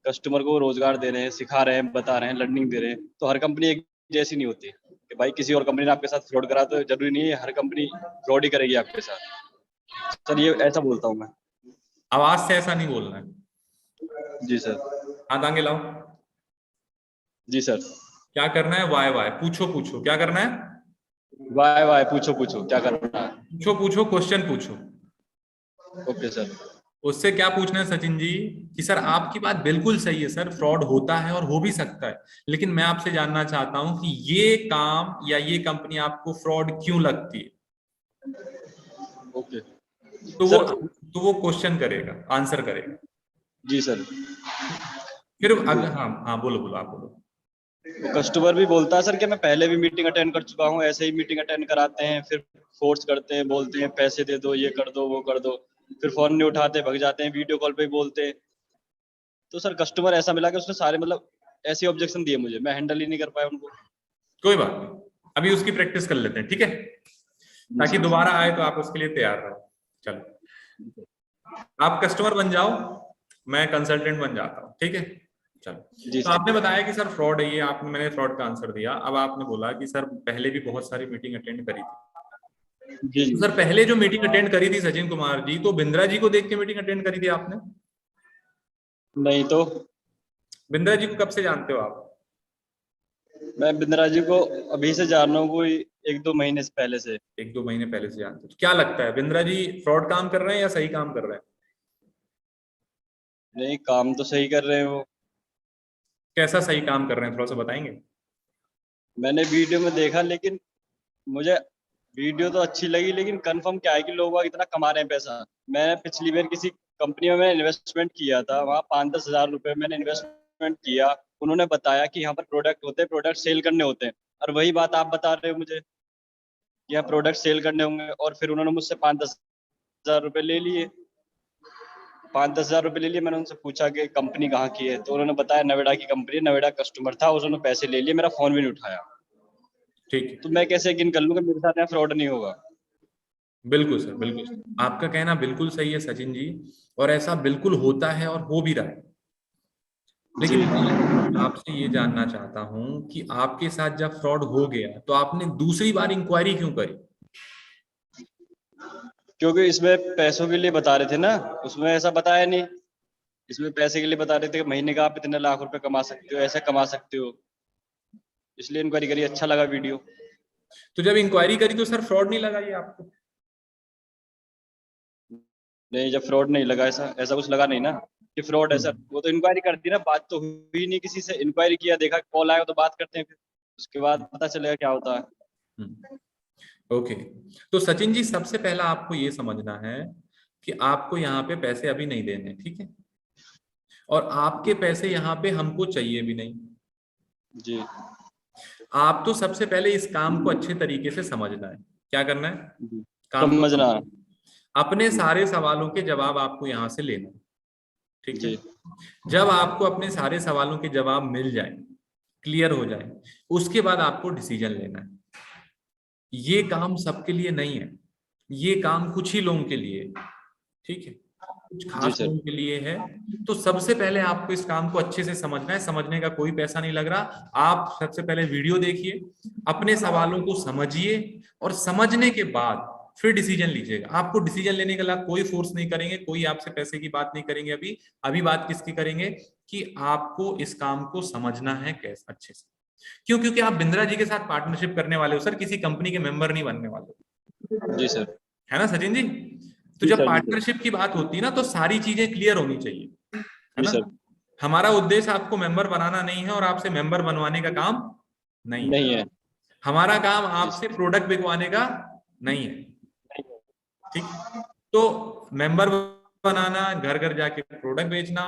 कस्टमर को रोजगार दे रहे हैं, सिखा रहे हैं, बता रहे हैं, लर्निंग दे रहे हैं। तो हर कंपनी एक जैसी नहीं होती कि भाई किसी और कंपनी ने आपके साथ फ्रॉड करा तो जरूरी नहीं है हर कंपनी फ्रॉड ही करेगी आपके साथ। सर ये ऐसा बोलता हूँ मैं। आवाज से ऐसा नहीं बोलना है। जी सर। हाथ आगे लाओ। जी सर। क्या करना है? वाई वाई पूछो, पूछो क्या करना है? वाई वाई पूछो पूछो क्या करना है? पूछो पूछो, क्वेश्चन पूछो। Okay sir. उससे क्या पूछना है सचिन जी कि सर आपकी बात बिल्कुल सही है सर, फ्रॉड होता है और हो भी सकता है, लेकिन मैं आपसे जानना चाहता हूं कि ये काम या ये कंपनी आपको फ्रॉड क्यों लगती है। ओके तो वो क्वेश्चन करेगा, आंसर करेगा। जी सर। फिर अगर हाँ हाँ बोलो बोलो, आप बोलो। कस्टमर भी बोलता है सर कि मैं पहले भी मीटिंग अटेंड कर चुका हूँ, ऐसे ही मीटिंग अटेंड कराते हैं, फिर फोर्स करते हैं, बोलते हैं पैसे दे दो, ये कर दो, वो कर दो, फिर फोन नहीं उठाते, भग जाते हैं, वीडियो कॉल पे ही बोलते हैं। तो सर कस्टमर ऐसा मिला कि उसने सारे मतलब ऐसे ऑब्जेक्शन दिए मुझे, मैं हैंडल ही नहीं कर पाया उनको। कोई बात नहीं, अभी उसकी प्रैक्टिस कर लेते हैं, ठीक है, ताकि दोबारा आए तो आप उसके लिए तैयार रहो। चलो आप कस्टमर बन जाओ, मैं कंसल्टेंट बन जाता हूँ, ठीक है। चलो तो आपने बताया कि सर फ्रॉड है ये, आपने, मैंने फ्रॉड का आंसर दिया। अब आपने बोला कि सर पहले भी बहुत सारी मीटिंग अटेंड करी थी। जी तो सर पहले जो मीटिंग अटेंड करी थी सचिन कुमार जी, तो बिंद्रा जी को देख के मीटिंग अटेंड करी थी आपने? नहीं तो। बिंद्रा जी को कब से जानते हो आप? मैं बिंद्रा जी को अभी से जान रहा हूँ, कोई 1-2 महीने से पहले से। 1-2 महीने पहले से जानते हो, तो क्या लगता है बिंद्रा जी फ्रॉड काम कर रहे हैं या सही काम कर रहे हैं? नहीं, काम तो सही कर रहे हैं वो। कैसा सही काम कर रहे हैं, थोड़ा सा बताएंगे? मैंने वीडियो में देखा, लेकिन मुझे वीडियो तो अच्छी लगी, लेकिन कंफर्म क्या है कि लोग इतना कमा रहे हैं पैसा। मैंने पिछली बार किसी कंपनी में मैंने इन्वेस्टमेंट किया था, वहाँ 5-10 हजार रुपए मैंने इन्वेस्टमेंट किया। उन्होंने बताया कि यहाँ पर प्रोडक्ट होते हैं, प्रोडक्ट सेल करने होते हैं, और वही बात आप बता रहे हो मुझे कि यहाँ प्रोडक्ट सेल करने होंगे, और फिर उन्होंने मुझसे 5-10 हजार रुपए ले लिए। 5-10 हजार रुपए ले लिए। मैंने उनसे पूछा कि कंपनी कहाँ की है, तो उन्होंने बताया नोएडा की कंपनी, नोएडा कस्टमर था, उन्होंने पैसे ले लिए, मेरा फोन भी नहीं उठाया। ठीक है, तो मैं कैसे यकीन कर लूँ कि मेरे साथ यहाँ फ्रॉड नहीं होगा? बिल्कुल सर, बिल्कुल सर। आपका कहना बिल्कुल सही है सचिन जी, और ऐसा बिल्कुल होता है और हो भी रहा है। लेकिन मैं आपसे ये जानना चाहता हूं कि आपके साथ जब फ्रॉड हो गया तो आपने दूसरी बार इंक्वायरी क्यों करी? क्योंकि इसमें पैसों के लिए बता रहे थे ना, उसमें ऐसा बताया नहीं। इसमें पैसे के लिए बता रहे थे कि महीने का आप इतने लाख रुपए कमा सकते हो, ऐसे कमा सकते हो, इसलिए इंक्वायरी करी। अच्छा लगा वीडियो। तो जब इंक्वायरी करी तो सर फ्रॉड नहीं लगा ये आपको? नहीं, जब फ्रॉड नहीं लगा, ऐसा ऐसा कुछ लगा नहीं ना कि फ्रॉड है सर। वो तो इंक्वायरी कर दी ना, बात तो हुई नहीं किसी से। इंक्वायरी किया, देखा कॉल आया तो बात करते हैं, फिर उसके बाद पता चलेगा क्या होता है। ओके, तो सचिन जी सबसे पहला आपको ये समझना है कि आपको यहाँ पे पैसे अभी नहीं देने, ठीक है, और आपके पैसे यहाँ पे हमको चाहिए भी नहीं। जी। आप तो सबसे पहले इस काम को अच्छे तरीके से समझना है। क्या करना है? काम को समझना। अपने सारे सवालों के जवाब आपको यहाँ से लेना है। ठीक जी। है। जब आपको अपने सारे सवालों के जवाब मिल जाए, क्लियर हो जाए, उसके बाद आपको डिसीजन लेना है। ये काम सबके लिए नहीं है, ये काम कुछ ही लोगों के लिए है, ठीक है, कुछ जी खास सर। लोगों के लिए है। तो सबसे पहले आपको इस काम को अच्छे से समझना है, समझने का कोई पैसा नहीं लग रहा। आप सबसे पहले वीडियो देखिए, अपने सवालों को समझिए, और समझने के बाद फिर डिसीजन लीजिएगा। आपको डिसीजन लेने के लिए कोई फोर्स नहीं करेंगे, कोई आपसे पैसे की बात नहीं करेंगे। अभी अभी बात किसकी करेंगे कि आपको इस काम को समझना है कैसे अच्छे से। क्यों? क्योंकि आप बिंद्रा जी के साथ पार्टनरशिप करने वाले हो सर, किसी कंपनी के मेंबर नहीं बनने वाले, जी सर। है ना सचिन जी? तो जी जब सर। जी सर। पार्टनरशिप की बात होती है ना, तो सारी चीजें क्लियर होनी चाहिए, है जी ना? सर। हमारा उद्देश्य आपको मेंबर बनाना नहीं है और आपसे मेंबर बनवाने का काम नहीं है। नहीं है। हमारा काम जी आपसे सर। प्रोडक्ट बिकवाने का नहीं है, ठीक है? तो मेंबर बनाना, घर घर जाके प्रोडक्ट बेचना,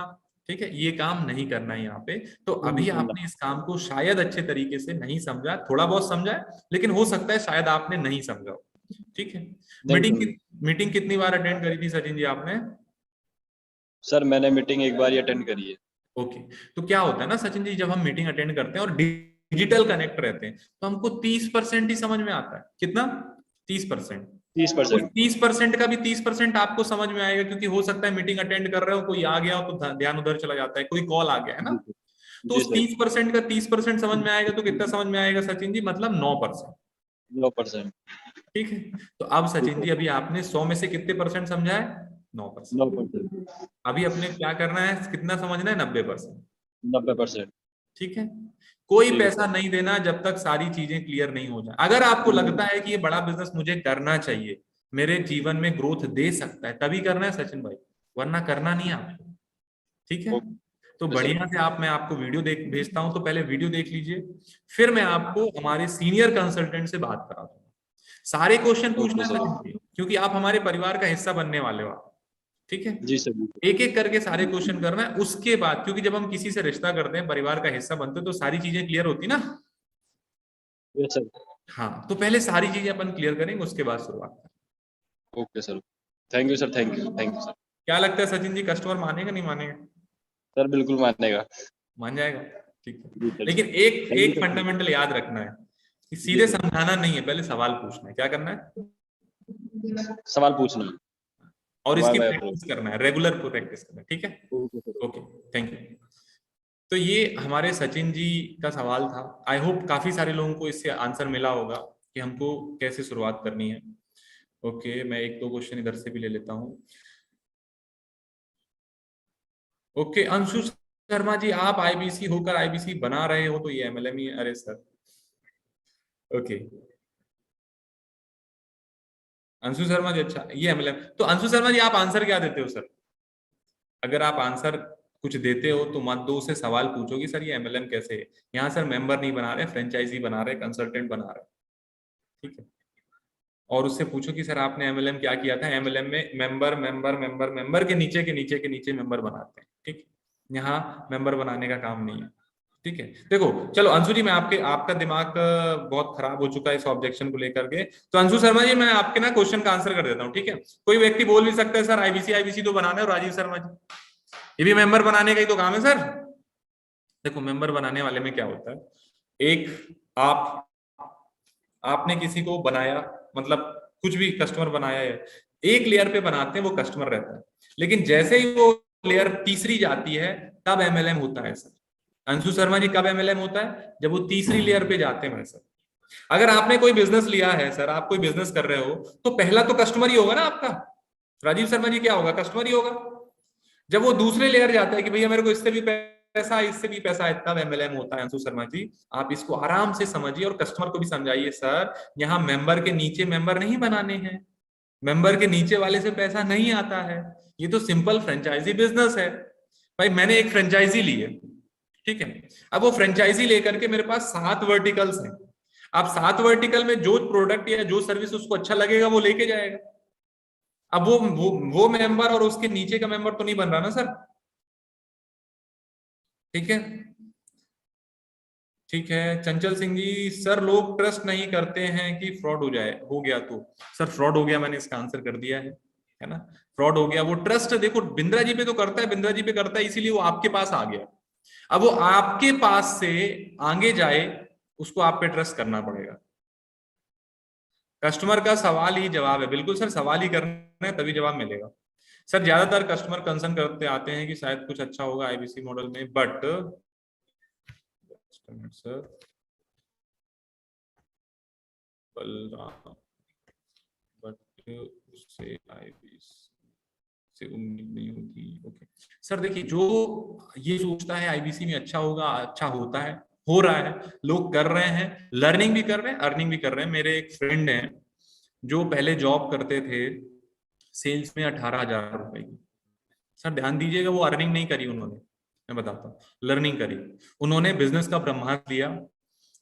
ठीक है, ये काम नहीं करना है यहाँ पे। तो अभी आपने इस काम को शायद अच्छे तरीके से नहीं समझा, थोड़ा बहुत समझा है, लेकिन हो सकता है शायद आपने नहीं समझा हो, ठीक है। नहीं समझा। मीटिंग कितनी बार अटेंड करी थी सचिन जी आपने? सर मैंने मीटिंग एक बार ही अटेंड करी है। ओके। तो क्या होता है ना सचिन जी, जब हम मीटिंग अटेंड करते हैं और डिजिटल कनेक्ट रहते हैं, तो हमको 30% ही समझ में आता है। कितना? 30%। उस 30%। 30% का भी 30% आपको समझ में आएगा, क्योंकि हो सकता है मीटिंग अटेंड कर रहे हो, कोई आ गया हो तो ध्यान उधर चला जाता है, कोई कॉल आ गया, है ना? जी सर। तो जी उस सर। 30% का 30% समझ में आएगा, तो कितना समझ में आएगा सचिन जी? मतलब 9%। 9%। ठीक है। तो अब जी सचिन सर। जी, अभी आपने 100 में से कितने परसेंट समझा है? 9%। 9%। अभी अपने क्या करना है, कितना समझना है? 90%। 90%। ठीक है। कोई ठीक है पैसा सर। नहीं देना जब तक सारी चीजें क्लियर नहीं हो जाए। अगर आपको लगता है कि ये बड़ा बिजनेस मुझे करना चाहिए, मेरे जीवन में ग्रोथ दे सकता है, तभी करना है सचिन भाई, वरना करना नहीं है आपको, ठीक है? तो ओके सर। बढ़िया से मैं आपको वीडियो देख भेजता हूं, तो पहले वीडियो देख लीजिए, फिर मैं आपको हमारे सीनियर कंसल्टेंट से बात करा दूंगा। सारे क्वेश्चन पूछना ओके है सर। सचिन जी, क्योंकि आप हमारे परिवार का हिस्सा बनने वाले हो आप, ठीक है? जी सर। एक एक करके सारे क्वेश्चन करना है। उसके बाद, क्योंकि जब हम किसी से रिश्ता करते हैं, परिवार का हिस्सा बनते हैं, तो सारी चीजें क्लियर होती ना। Yes sir. हाँ, तो पहले सारी चीजें अपन क्लियर करेंगे, उसके बाद शुरुआत करेंगे। Okay sir. Thank you sir. Thank you. Thank you sir. क्या लगता है सचिन जी, कस्टमर मानेगा नहीं मानेगा? सर बिल्कुल मानेगा। मान जाएगा, ठीक है। जी सर। लेकिन एक थैंक यू एक सर। फंडामेंटल याद रखना है कि जी सीधे सर। समझाना नहीं है, पहले सवाल पूछना है। क्या करना है? सवाल पूछना है। और वाई इसकी वाई अप्रोच। प्रैक्टिस करना है, रेगुलर प्रैक्टिस करना है, ठीक है? Okay sir. Okay, thank you. तो ये हमारे सचिन जी का सवाल था। आई होप काफी सारे लोगों को इससे आंसर मिला होगा कि हमको कैसे शुरुआत करनी है। ओके, मैं एक दो क्वेश्चन इधर से भी ले लेता हूँ। ओके, अंशु शर्मा जी, आप आईबीसी होकर आईबीसी बना रहे हो, तो ये एमएलएम ही है? अरे सर, ओके। अंशु शर्मा जी, अच्छा, ये एमएलएम। तो अंशु शर्मा जी, आप आंसर क्या देते हो सर? अगर आप आंसर कुछ देते हो तो मत दो, से सवाल पूछो कि सर ये एमएलएम कैसे है। यहाँ सर मेंबर नहीं बना रहे, फ्रेंचाइजी बना रहे, कंसल्टेंट बना रहे, ठीक है? और उससे पूछो कि सर आपने एमएलएम क्या किया था। एमएलएम में मेंबर मेंबर मेंबर मेंबर के नीचे के नीचे के नीचे मेंबर बनाते हैं, ठीक? यहाँ मेंबर बनाने का काम नहीं है, ठीक है? देखो, चलो अंशु जी, मैं आपका दिमाग बहुत खराब हो चुका है इस ऑब्जेक्शन को लेकर के। तो अंशु शर्मा जी, मैं आपके ना क्वेश्चन का आंसर कर देता हूँ, ठीक है? कोई व्यक्ति बोल भी सकता है सर आईबीसी आईबीसी तो बनाना है, और राजीव शर्मा जी, ये भी मेंबर बनाने का ही तो काम है सर। देखो, मेंबर बनाने वाले में क्या होता है, एक, आपने किसी को बनाया, मतलब कुछ भी कस्टमर बनाया है, एक लेयर पे बनाते हैं, वो कस्टमर रहता है। लेकिन जैसे ही वो लेयर तीसरी जाती है, तब एमएलएम होता है सर। अंशु शर्मा जी, कब एमएलएम होता है? जब वो तीसरी लेयर पे जाते हैं सर। अगर आपने कोई बिजनेस लिया है सर, आप कोई बिजनेस कर रहे हो, तो पहला तो कस्टमर ही होगा ना आपका। राजीव शर्मा जी, क्या होगा? कस्टमर ही होगा। जब वो दूसरे लेयर जाता है कि भैया मेरे को इससे भी पैसा है, इससे भी पैसा है, तब एमएलएम होता है। अंशु शर्मा जी, आप इसको आराम से समझिए और कस्टमर को भी समझाइए, सर यहाँ मेंबर के नीचे मेंबर नहीं बनाने हैं, मेंबर के नीचे वाले से पैसा नहीं आता है, ये तो सिंपल फ्रेंचाइजी बिजनेस है। भाई, मैंने एक फ्रेंचाइजी ली है, ठीक है? अब वो फ्रेंचाइजी लेकर के मेरे पास 7 वर्टिकल्स हैं। अब 7 वर्टिकल में जो प्रोडक्ट या जो सर्विस उसको अच्छा लगेगा वो लेके जाएगा। अब वो मेंबर और उसके नीचे का मेंबर तो नहीं बन रहा ना सर, ठीक है? ठीक है, चंचल सिंह जी, सर लोग ट्रस्ट नहीं करते हैं कि फ्रॉड हो गया तो। सर फ्रॉड हो गया, मैंने इसका आंसर कर दिया है, है ना, फ्रॉड हो गया। वो ट्रस्ट देखो बिंद्रा जी पे तो करता है, बिंद्रा जी पे करता है, इसीलिए वो आपके पास आ गया। अब वो आपके पास से आगे जाए, उसको आप पे ट्रस्ट करना पड़ेगा। कस्टमर का सवाल ही जवाब है, बिल्कुल सर, सवाल ही करना है तभी जवाब मिलेगा। सर ज्यादातर कस्टमर कंसर्न करते आते हैं कि शायद कुछ अच्छा होगा आईबीसी मॉडल में, बट सर बट उससे आईबीसी से उम्मीद नहीं होती। ओके सर, देखिए जो ये सोचता है आईबीसी में अच्छा होगा, अच्छा होता है, हो रहा है, लोग कर रहे हैं, लर्निंग भी कर रहे हैं, अर्निंग भी कर रहे हैं। मेरे एक फ्रेंड हैं जो पहले जॉब करते थे सेल्स में 18,000 रुपए की। सर ध्यान दीजिएगा, वो अर्निंग नहीं करी उन्होंने, मैं बताता हूँ, लर्निंग करी। उन्होंने बिजनेस का ब्रह्मास्त्र लिया,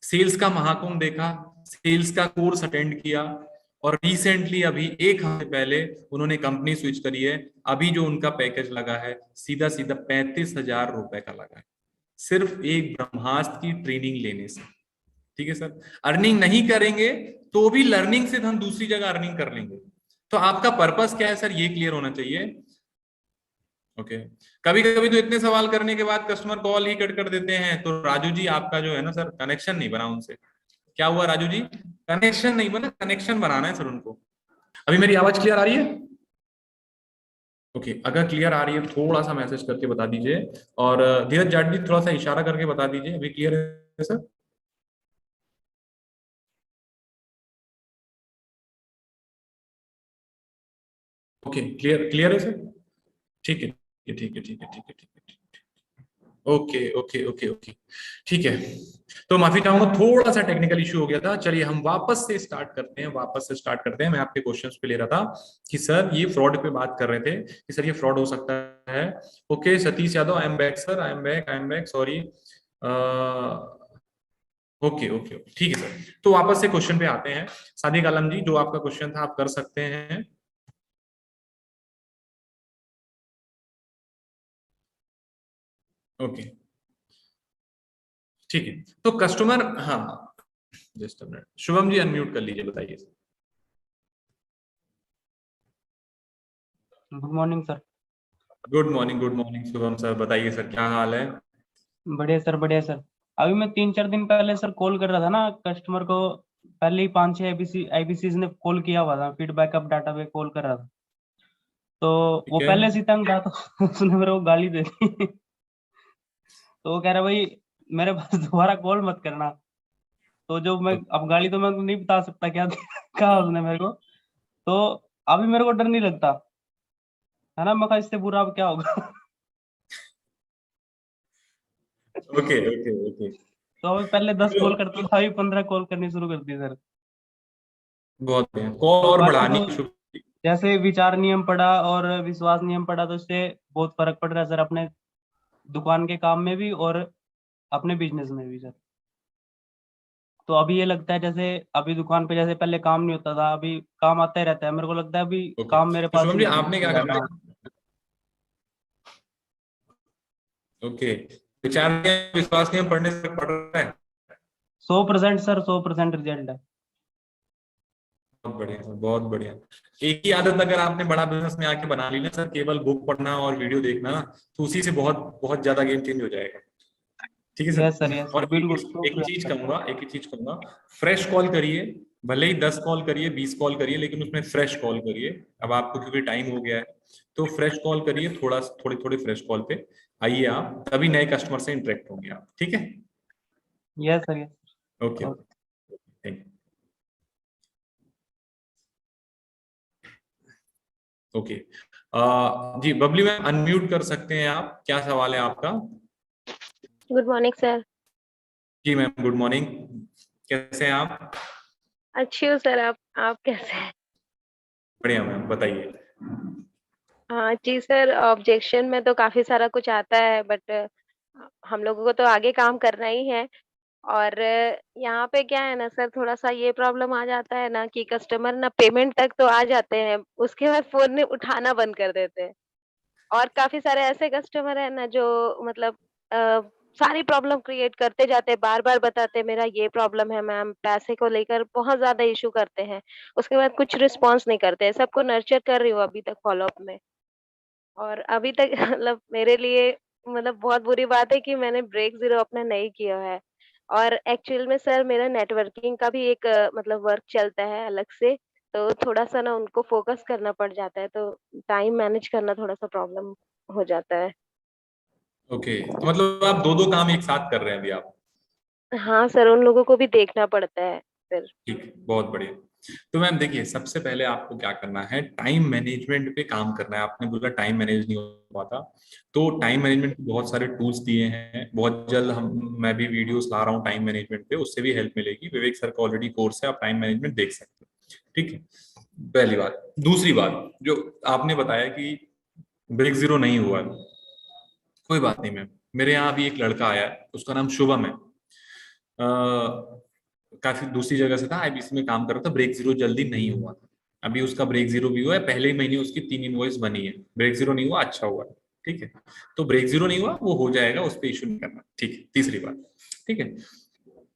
सेल्स का महाकुंभ देखा, सेल्स का कोर्स अटेंड किया, और रिसेंटली अभी एक हफ्ते पहले उन्होंने कंपनी स्विच करी है। अभी जो उनका पैकेज लगा है सीधा सीधा 35,000 रुपए का लगा है, सिर्फ एक ब्रह्मास्त्र की ट्रेनिंग लेने से। ठीक है सर, अर्निंग नहीं करेंगे तो भी लर्निंग से हम दूसरी जगह अर्निंग कर लेंगे। तो आपका पर्पस क्या है सर, ये क्लियर होना चाहिए। ओके कभी कभी तो इतने सवाल करने के बाद कस्टमर कॉल ही कट कर देते हैं। तो राजू जी आपका जो है ना सर, कनेक्शन नहीं बना उनसे। क्या हुआ राजू जी, कनेक्शन नहीं बना, कनेक्शन बनाना है सर उनको। अभी मेरी आवाज क्लियर आ रही है? ओके अगर क्लियर आ रही है थोड़ा सा मैसेज करके बता दीजिए, और धीरज जाट जी थोड़ा सा इशारा करके बता दीजिए अभी क्लियर है सर। ओके क्लियर, क्लियर है सर, ठीक है ठीक है ठीक है ठीक है ठीक है ठीक है, ओके ओके ओके ओके ठीक है। तो माफी चाहूंगा, थोड़ा सा टेक्निकल इशू हो गया था। चलिए हम वापस से स्टार्ट करते हैं, वापस से स्टार्ट करते हैं। मैं आपके क्वेश्चंस पे ले रहा था कि सर ये फ्रॉड पे बात कर रहे थे कि सर ये फ्रॉड हो सकता है। Okay Satish Yadav, I am back sir, I am back sorry. Okay okay ठीक है सर, तो वापस से क्वेश्चन पे आते हैं। सादिक आलम जी जो आपका क्वेश्चन था आप कर सकते हैं। ओके ठीक है, तो कस्टमर, हाँ just a minute, Shubham ji unmute कर लीजिए, बताइए। Good morning sir. Good morning Shubham sir, बताइए सर क्या हाल है? बढ़िया सर, बढ़िया सर। अभी मैं 3-4 दिन पहले सर कॉल कर रहा था ना कस्टमर को, पहले ही 5-6 आईबीसी ने कॉल किया हुआ था, फीडबैक अप डाटा पे कॉल कर रहा था। तो वो ठीक है, पहले से तंग था, तो उसने मेरे को गाली दे दी। तो वो कह रहा भाई मेरे पास दोबारा कॉल मत करना। तो जो मैं अब गाली तो मैं नहीं बता सकता क्या कहा उसने मेरे को। तो अभी मेरे को डर नहीं लगता है ना, मैं कहा इससे बुरा अब क्या होगा। ओके ओके ओके, तो अभी पहले 10 कॉल करता था, अभी 15 कॉल करनी शुरू कर दी सर। बहुत बढ़िया, कॉल तो और बाकी बढ़ानी तो शुरू। जैसे विचार नियम पढ़ा और विश्वास नियम पढ़ा, तो इससे बहुत फर्क पड़ रहा है सर, अपने दुकान के काम में भी और अपने बिजनेस में भी सर। तो अभी ये लगता है जैसे अभी दुकान पे जैसे पहले काम नहीं होता था, अभी काम आता ही रहता है। मेरे को लगता है अभी ओके काम मेरे तो पास शुभम ही जी आपने क्या होगा। करना है? ओके, विचार नियम विश्वास नियम पढ़ने से पढ़ रहा है। 100% सर, 100% रिजल्ट है। बहुत बढ़िया सर, बहुत बढ़िया। एक ही आदत अगर आपने बड़ा बिजनेस में आके बना ली ना सर, केवल बुक पढ़ना और वीडियो देखना ना, तो उसी से बहुत बहुत ज्यादा गेम चेंज हो जाएगा। ठीक है yes sir, sir, yes sir, और बिल्कुल एक ही चीज कहूंगा, एक ही चीज कहूंगा, फ्रेश कॉल करिए। भले ही 10 कॉल करिए, 20 कॉल करिए, लेकिन उसमें फ्रेश कॉल करिए। अब आपको क्योंकि टाइम हो गया है, तो फ्रेश कॉल करिए, थोड़ी थोड़ी फ्रेश कॉल पे आइए आप, तभी नए कस्टमर से इंटरेक्ट होंगे आप। ठीक है, yes sir, yes. Okay thank you. Okay जी बबली मैम अनम्यूट कर सकते हैं आप, क्या सवाल है आपका? Good morning sir. जी मैम गुड मॉर्निंग, कैसे हैं आप? अच्छी हूँ सर, आप कैसे हैं? बढ़िया मैम, बताइए। हाँ जी सर, ऑब्जेक्शन में तो काफी सारा कुछ आता है, बट हम लोगों को तो आगे काम करना ही है। और यहाँ पे क्या है ना सर, थोड़ा सा ये प्रॉब्लम आ जाता है ना कि कस्टमर ना पेमेंट तक तो आ जाते हैं, उसके बाद फोन नहीं उठाना बंद कर देते हैं। और काफी सारे ऐसे कस्टमर है ना जो मतलब सारी प्रॉब्लम क्रिएट करते जाते हैं, बार-बार बताते हैं मेरा ये प्रॉब्लम है मैम, पैसे को लेकर बहुत ज़्यादा इश्यू करते हैं। उसके बाद कुछ रिस्पॉन्स नहीं करते हैं, सबको नर्चर कर रही हूँ अभी तक फ़ॉलो-अप में। और अभी तक मतलब मेरे लिए मतलब बहुत बुरी बात है कि मैंने ब्रेक ज़ीरो अपना नहीं किया है। और एक्चुअल में सर मेरा नेटवर्किंग का भी एक मतलब वर्क चलता है अलग से, तो थोड़ा-सा ना उनको फ़ोकस करना पड़ जाता है, तो टाइम मैनेज करना थोड़ा-सा प्रॉब्लम हो जाता है। ओके, तो मतलब आप दो दो काम एक साथ कर रहे हैं अभी आप। हाँ सर, उन लोगों को भी देखना पड़ता है फिर। ठीक है, बहुत बढ़िया। तो मैम देखिए, सबसे पहले आपको क्या करना है, टाइम मैनेजमेंट पे काम करना है। आपने बोला टाइम मैनेज नहीं हो पाता, तो टाइम मैनेजमेंट के बहुत सारे टूल्स दिए हैं। बहुत जल्द मैं भी वीडियोस ला रहा हूँ टाइम मैनेजमेंट पे, उससे भी हेल्प मिलेगी। विवेक सर का ऑलरेडी कोर्स है, आप टाइम मैनेजमेंट देख सकते हैं। ठीक है, पहली बात। दूसरी बात, जो आपने बताया कि ब्रेक जीरो नहीं हुआ है, कोई बात नहीं मैम। मेरे यहाँ अभी एक लड़का आया है, उसका नाम शुभम है। काफी दूसरी जगह से था, आईबीसी में काम कर रहा था। ब्रेक जीरो जल्दी नहीं हुआ था, अभी उसका ब्रेक जीरो भी हुआ है। पहले ही महीने उसकी 3 इनवॉइस बनी है। ब्रेक जीरो नहीं हुआ, अच्छा हुआ। ठीक है, तो ब्रेक जीरो नहीं हुआ, वो हो जाएगा, उस पर इशू नहीं करना। ठीक है, तीसरी बात। ठीक है,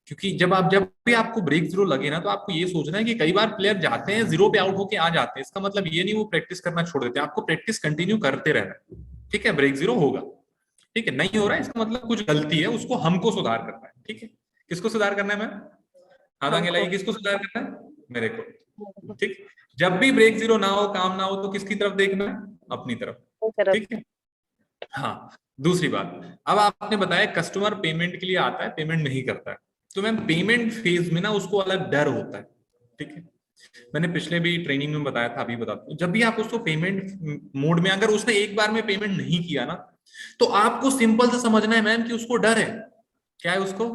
क्योंकि जब भी आपको ब्रेक जीरो लगे ना, तो आपको ये सोचना है कि कई बार प्लेयर जाते हैं जीरो पे आउट होके आ जाते हैं, इसका मतलब ये नहीं वो प्रैक्टिस करना छोड़ देते हैं। आपको प्रैक्टिस कंटिन्यू करते रहना है। ठीक है, ब्रेक जीरो होगा। ठीक है, नहीं हो रहा है इसका मतलब कुछ गलती है, उसको हमको सुधार करना है। ठीक है, किसको सुधार करना है मैम? हाथ आगे हमको लाइए, किसको सुधार करना है? मेरे को। ठीक, जब भी ब्रेक जीरो ना हो, काम ना हो, तो किसकी तरफ देखना है? अपनी तरफ। तरफ। ठीक है, हाँ। दूसरी बात, अब आपने बताया कस्टमर पेमेंट के लिए आता है, पेमेंट नहीं करता है, तो मैम पेमेंट फेज में ना उसको अलग डर होता है। ठीक है, मैंने पिछले भी ट्रेनिंग में बताया था, अभी बताता हूँ। जब भी आप उसको पेमेंट मोड में, अगर उसने एक बार में पेमेंट नहीं किया ना, तो आपको सिंपल से समझना है मैम कि उसको डर है। क्या है? उसको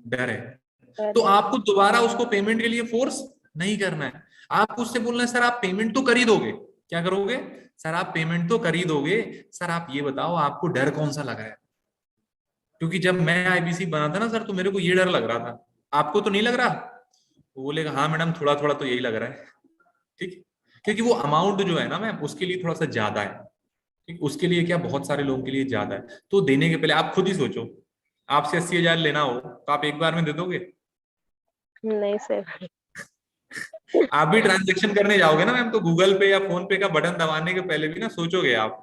डर है। तो अरे! आपको दोबारा उसको पेमेंट के लिए फोर्स नहीं करना है। आपको उससे बोलना है, सर आप पेमेंट तो कर ही दोगे। क्या करोगे? सर आप पेमेंट तो कर ही दोगे, सर आप ये बताओ आपको डर कौन सा लगा है? क्योंकि जब मैं आईबीसी बना था ना सर, तो मेरे को ये डर लग रहा था, आपको तो नहीं लग रहा? वो बोलेगा हाँ मैडम, थोड़ा थोड़ा तो यही लग रहा है। ठीक, क्योंकि वो अमाउंट जो है ना मैम, उसके लिए थोड़ा सा ज्यादा है। ठीक, उसके लिए क्या, बहुत सारे लोगों के लिए ज्यादा है। तो देने के पहले आप खुद ही सोचो, आपसे 80,000 लेना हो तो आप एक बार में दे दोगे? नहीं सर। आप भी ट्रांजेक्शन करने जाओगे ना मैम, तो गूगल पे या फोन पे का बटन दबाने के पहले भी ना सोचोगे आप।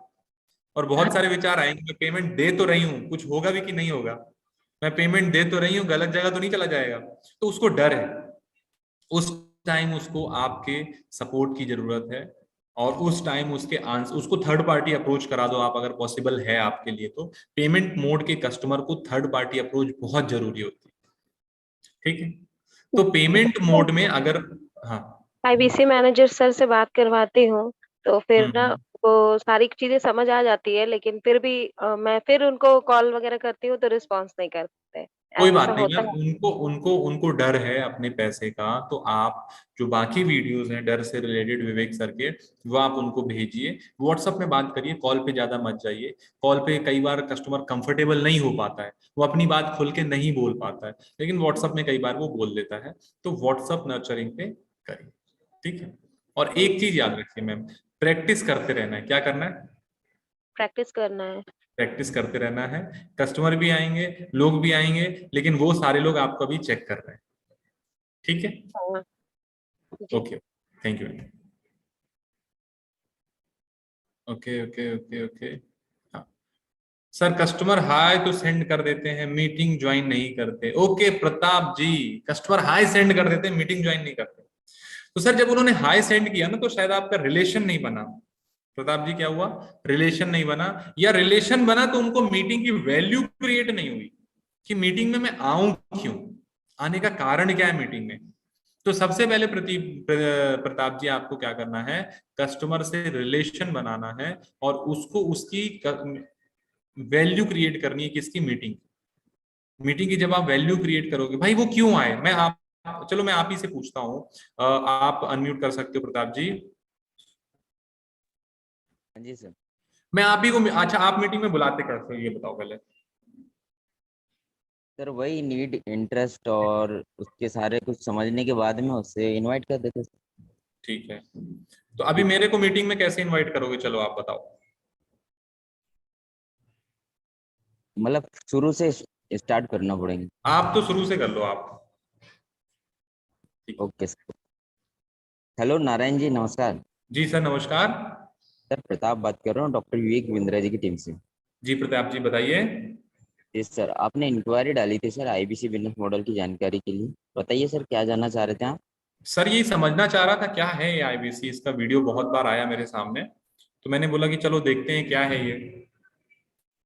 और बहुत सारे विचार आएंगे, मैं पेमेंट दे तो रही हूँ, कुछ होगा भी कि नहीं होगा। मैं पेमेंट दे तो रही हूँ, गलत जगह तो नहीं चला जाएगा। तो उसको डर है। उस टाइम उसको आपके सपोर्ट की जरूरत है। और उस टाइम उसके आंसर, उसको थर्ड पार्टी अप्रोच करा दो आप, अगर पॉसिबल है आपके लिए तो। पेमेंट मोड के कस्टमर को थर्ड पार्टी अप्रोच बहुत जरूरी होती है। ठीक है, तो पेमेंट मोड में अगर, हाँ। आईबीसी मैनेजर सर से बात करवाती हूँ, तो फिर ना हम्म, वो सारी चीज़ें समझ आ जाती है, लेकिन फिर भी मैं फिर उनको कॉल वगैरह करती हूँ तो रिस्पॉन्स नहीं करते। कोई ऐसा बात नहीं होता मैम, है। उनको उनको उनको डर है अपने पैसे का। तो आप जो बाकी वीडियोस हैं डर से रिलेटेड विवेक सर के, वो आप उनको भेजिए। व्हाट्सएप में बात करिए, कॉल पे ज्यादा मत जाइए। कॉल पे कई बार कस्टमर कंफर्टेबल नहीं हो पाता है, वो अपनी बात खुल के नहीं बोल पाता है, लेकिन व्हाट्सएप में कई बार वो बोल देता है। तो व्हाट्सएप नर्चरिंग पे करिए। ठीक है, और एक चीज याद रखिए मैम, प्रैक्टिस करते रहना है। क्या करना है? प्रैक्टिस करना है। प्रैक्टिस करते रहना है। कस्टमर भी आएंगे, लोग भी आएंगे, लेकिन वो सारे लोग आपको अभी चेक कर रहे हैं। ठीक है, हाँ, जी। Okay, thank you. Okay okay okay okay, हाँ। सर कस्टमर हाय तो सेंड कर देते हैं, मीटिंग ज्वाइन नहीं करते। Okay Pratap ji, customer hi send कर देते हैं, मीटिंग ज्वाइन नहीं करते। तो सर जब उन्होंने हाय सेंड किया ना, तो शायद आपका रिलेशन नहीं बना। प्रताप जी क्या हुआ? रिलेशन नहीं बना, या रिलेशन बना तो उनको मीटिंग की वैल्यू क्रिएट नहीं हुई कि मीटिंग में मैं आऊं क्यों, आने का कारण क्या है मीटिंग में। तो सबसे पहले प्रताप जी आपको क्या करना है, कस्टमर से रिलेशन बनाना है, और उसको उसकी वैल्यू क्रिएट करनी है। किसकी? मीटिंग। मीटिंग की जब आप वैल्यू क्रिएट करोगे, भाई वो क्यों आए, मैं आप, चलो मैं आप ही से पूछता हूँ। आप अनम्यूट कर सकते हो प्रताप जी। हाँ जी सर। मैं आप ही को, अच्छा आप मीटिंग में बुलाते कैसे हो, ये बताओ पहले। सर वही नीड इंटरेस्ट और उसके सारे कुछ समझने के बाद में उससे इनवाइट कर देते सर। ठीक है, तो अभी मेरे को मीटिंग में कैसे इनवाइट करोगे, चलो आप बताओ। मतलब शुरू से स्टार्ट करना पड़ेंगे? आप तो शुरू से कर लो आप। Okay sir. Hello Narayan ji, नमस्कार। जी सर नमस्कार। सर प्रताप बात कर रहा हूँ, डॉक्टर विवेक बिंद्रा जी की टीम से। जी प्रताप जी बताइए। जी सर, आपने इंक्वायरी डाली थी सर आईबीसी बिजनेस मॉडल की जानकारी के लिए। बताइए सर, क्या जानना चाह रहे थे आप? सर यही समझना चाह रहा था क्या है ये आईबीसी, इसका वीडियो बहुत बार आया मेरे सामने, तो मैंने बोला कि चलो देखते हैं क्या है ये।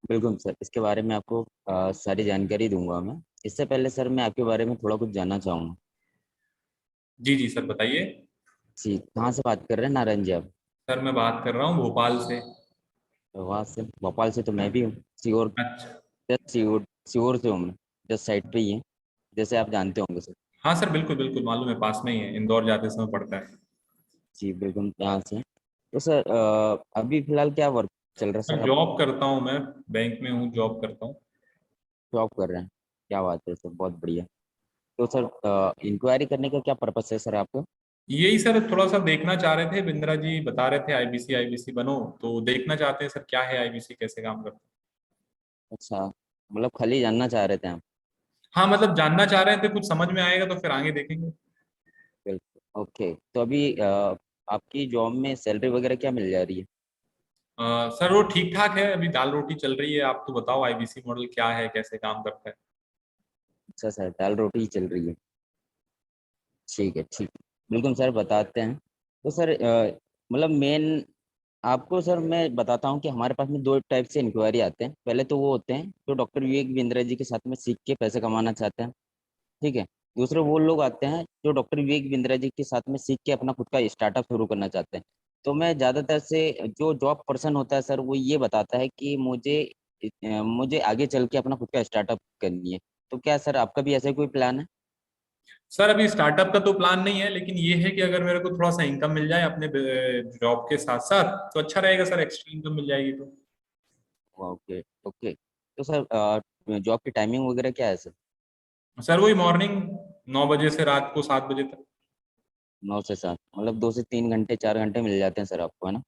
बिल्कुल सर, इसके बारे में आपको सारी जानकारी दूंगा मैं। इससे पहले सर मैं आपके बारे में थोड़ा कुछ जानना चाहूँगा। जी जी सर बताइए। जी, कहाँ से बात कर रहे हैं नारायण जी आप? सर मैं बात कर रहा हूँ भोपाल से। तो वहाँ से, भोपाल से तो मैं भी हूँ। सीहोर, अच्छा। जस्ट सीहोर, सीहोर से हूँ मैं। जस्ट साइड पे ही है, जैसे आप जानते होंगे सर। हाँ सर बिल्कुल बिल्कुल मालूम है, पास में ही है, इंदौर जाते समय पड़ता है। जी बिल्कुल, यहाँ से। तो सर अभी फिलहाल क्या वर्क चल रहा है सर सर? आप जॉब करता हूँ मैं, बैंक में हूँ, जॉब करता हूँ। जॉब कर रहे हैं? क्या बात है सर, बहुत बढ़िया। तो सर इंक्वायरी करने का क्या पर्पस है सर आपको? यही सर थोड़ा सा देखना चाह रहे थे, बिंद्रा जी बता रहे थे आईबीसी आईबीसी बनो, तो देखना चाहते हैं सर क्या है आईबीसी, कैसे काम करता है। अच्छा, मतलब खाली जानना चाह रहे थे आप? हाँ मतलब जानना चाह रहे थे, कुछ समझ में आएगा तो फिर आगे देखेंगे। बिल्कुल ओके। तो अभी आपकी जॉब में सैलरी वगैरह क्या मिल जा रही है? सर वो ठीक ठाक है, अभी दाल रोटी चल रही है। आप तो बताओ आईबीसी मॉडल क्या है, कैसे काम करता है। अच्छा सर, दाल रोटी ही चल रही है। ठीक है, ठीक है। बिल्कुल सर, बताते हैं। तो सर मतलब मेन आपको सर मैं बताता हूँ कि हमारे पास में दो टाइप से इंक्वायरी आते हैं। पहले तो वो होते हैं जो डॉक्टर विवेक बिंद्रा जी के साथ में सीख के पैसे कमाना चाहते हैं। ठीक है। दूसरे वो लोग आते हैं जो डॉक्टर विवेक बिंद्रा जी के साथ में सीख के अपना खुद का स्टार्टअप शुरू करना चाहते हैं। तो मैं ज्यादातर से जो जॉब पर्सन होता है सर, वो ये बताता है कि मुझे आगे चल के अपना खुद का स्टार्टअप करनी है। तो क्या सर आपका भी ऐसा ही कोई प्लान है? सर अभी स्टार्टअप का तो प्लान नहीं है, लेकिन ये है कि अगर मेरे को थोड़ा सा इनकम मिल जाए अपने जॉब के साथ साथ तो अच्छा रहेगा सर, एक्स्ट्रा इनकम मिल जाएगी तो। Okay okay. तो सर जॉब की टाइमिंग वगैरह क्या है सर? सर वही मॉर्निंग 9 बजे से रात को 7 बजे तक। 9 से 7, मतलब 2 से 3 घंटे 4 घंटे मिल जाते हैं सर आपको, है ना?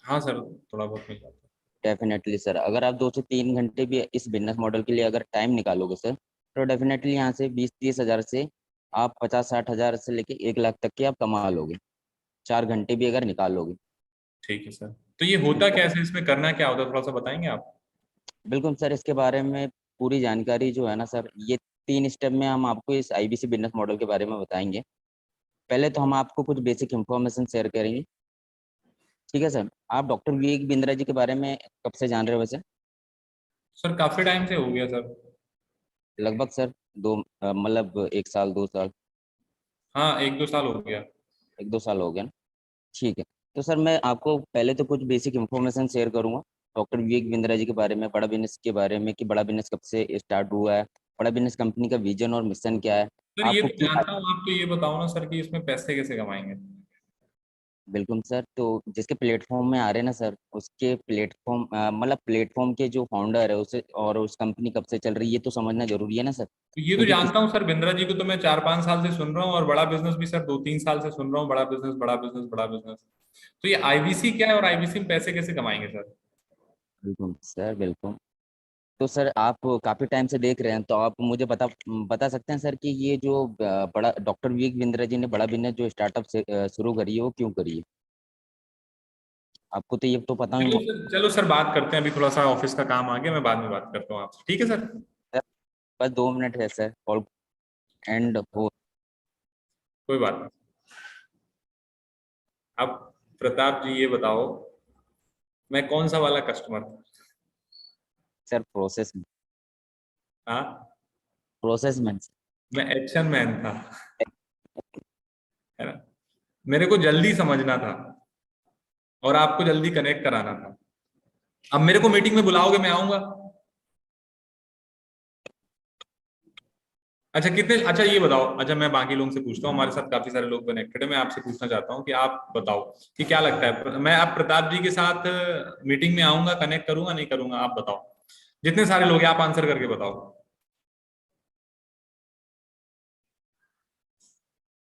हाँ सर थोड़ा बहुत मिल जाता डेफिनेटली सर, अगर आप 2 से 3 घंटे भी इस बिजनेस मॉडल के लिए अगर टाइम निकालोगे सर, तो डेफिनेटली यहाँ से 20-30 हज़ार से आप 50-60 हज़ार से लेके 1 लाख तक के आप कमा लोगे, 4 घंटे भी अगर निकालोगे। है। ठीक है सर। तो ये होता कैसे, इसमें करना क्या होता है, थोड़ा सा बताएंगे आप। बिल्कुल सर, इसके बारे में पूरी जानकारी जो है ना सर, ये 3 स्टेप में हम आपको इस आईबीसी बिजनेस मॉडल के बारे में बताएंगे। पहले तो हम आपको कुछ बेसिक इंफॉर्मेशन शेयर करेंगे। ठीक है सर। आप डॉक्टर विवेक बिंद्रा जी के बारे में कब से जान रहे हो वैसे? सर काफी टाइम से हो गया सर। लगभग सर मतलब 1 साल 2 साल? हाँ 1-2 साल हो गया। 1-2 साल हो गया ना? ठीक है। तो सर मैं आपको पहले तो कुछ बेसिक इंफॉर्मेशन शेयर करूंगा डॉक्टर विवेक बिंद्रा जी के बारे में, बड़ा बिजनेस के बारे में कि बड़ा बिजनेस कब से स्टार्ट हुआ है, बड़ा बिजनेस कंपनी का विजन और मिशन क्या है। सर ये आपको तो क्यों जानता हूँ, आप तो ये बताओ ना सर कि इसमें पैसे कैसे कमाएंगे। बिल्कुल सर, तो जिसके प्लेटफॉर्म में आ रहे हैं ना सर, उसके प्लेटफॉर्म मतलब प्लेटफॉर्म के जो फाउंडर है उसे और उस कंपनी कब से चल रही है ये तो समझना जरूरी है ना सर, तो ये तो क्योंकि जानता हूँ सर, बिंद्रा जी को तो मैं 4-5 साल से सुन रहा हूँ, और बड़ा बिजनेस भी सर 2-3 साल से सुन रहा हूँ, बड़ा बिजनेस बड़ा बिजनेस बड़ा बिजनेस। तो ये आईबीसी क्या है और आईबीसी में पैसे कैसे कमाएंगे सर। बिल्कुल सर बिल्कुल। तो सर आप काफी टाइम से देख रहे हैं, तो आप मुझे बता बता सकते हैं सर कि ये जो बड़ा डॉक्टर विवेक बिंद्रा जी ने बड़ा बिजनेस जो स्टार्टअप से शुरू करी है वो क्यों करी है? आपको तो ये तो पता ही चलो होगा। सर, चलो सर बात करते हैं, अभी थोड़ा सा ऑफिस का काम आ गया, मैं बाद में बात करता हूँ आपसे, ठीक है सर। सर, बस 2 मिनट है सर, कॉल एंड हो। कोई बात नहीं। अब प्रताप जी ये बताओ, मैं कौन सा वाला कस्टमर था। सर प्रोसेस में, हाँ प्रोसेस में सर। मैं एक्शन मैन था, है ना। मेरे को जल्दी समझना था और आपको जल्दी कनेक्ट कराना था। अब मेरे को मीटिंग में बुलाओगे, मैं आऊंगा। अच्छा कितने, अच्छा ये बताओ, अच्छा मैं बाकी लोगों से पूछता हूँ, हमारे साथ काफी सारे लोग कनेक्टेड है, मैं आपसे पूछना चाहता हूँ कि आप बताओ कि क्या लगता है, मैं आप प्रताप जी के साथ मीटिंग में आऊंगा, कनेक्ट करूंगा नहीं करूंगा, आप बताओ। जितने सारे लोग हैं आप आंसर करके बताओ।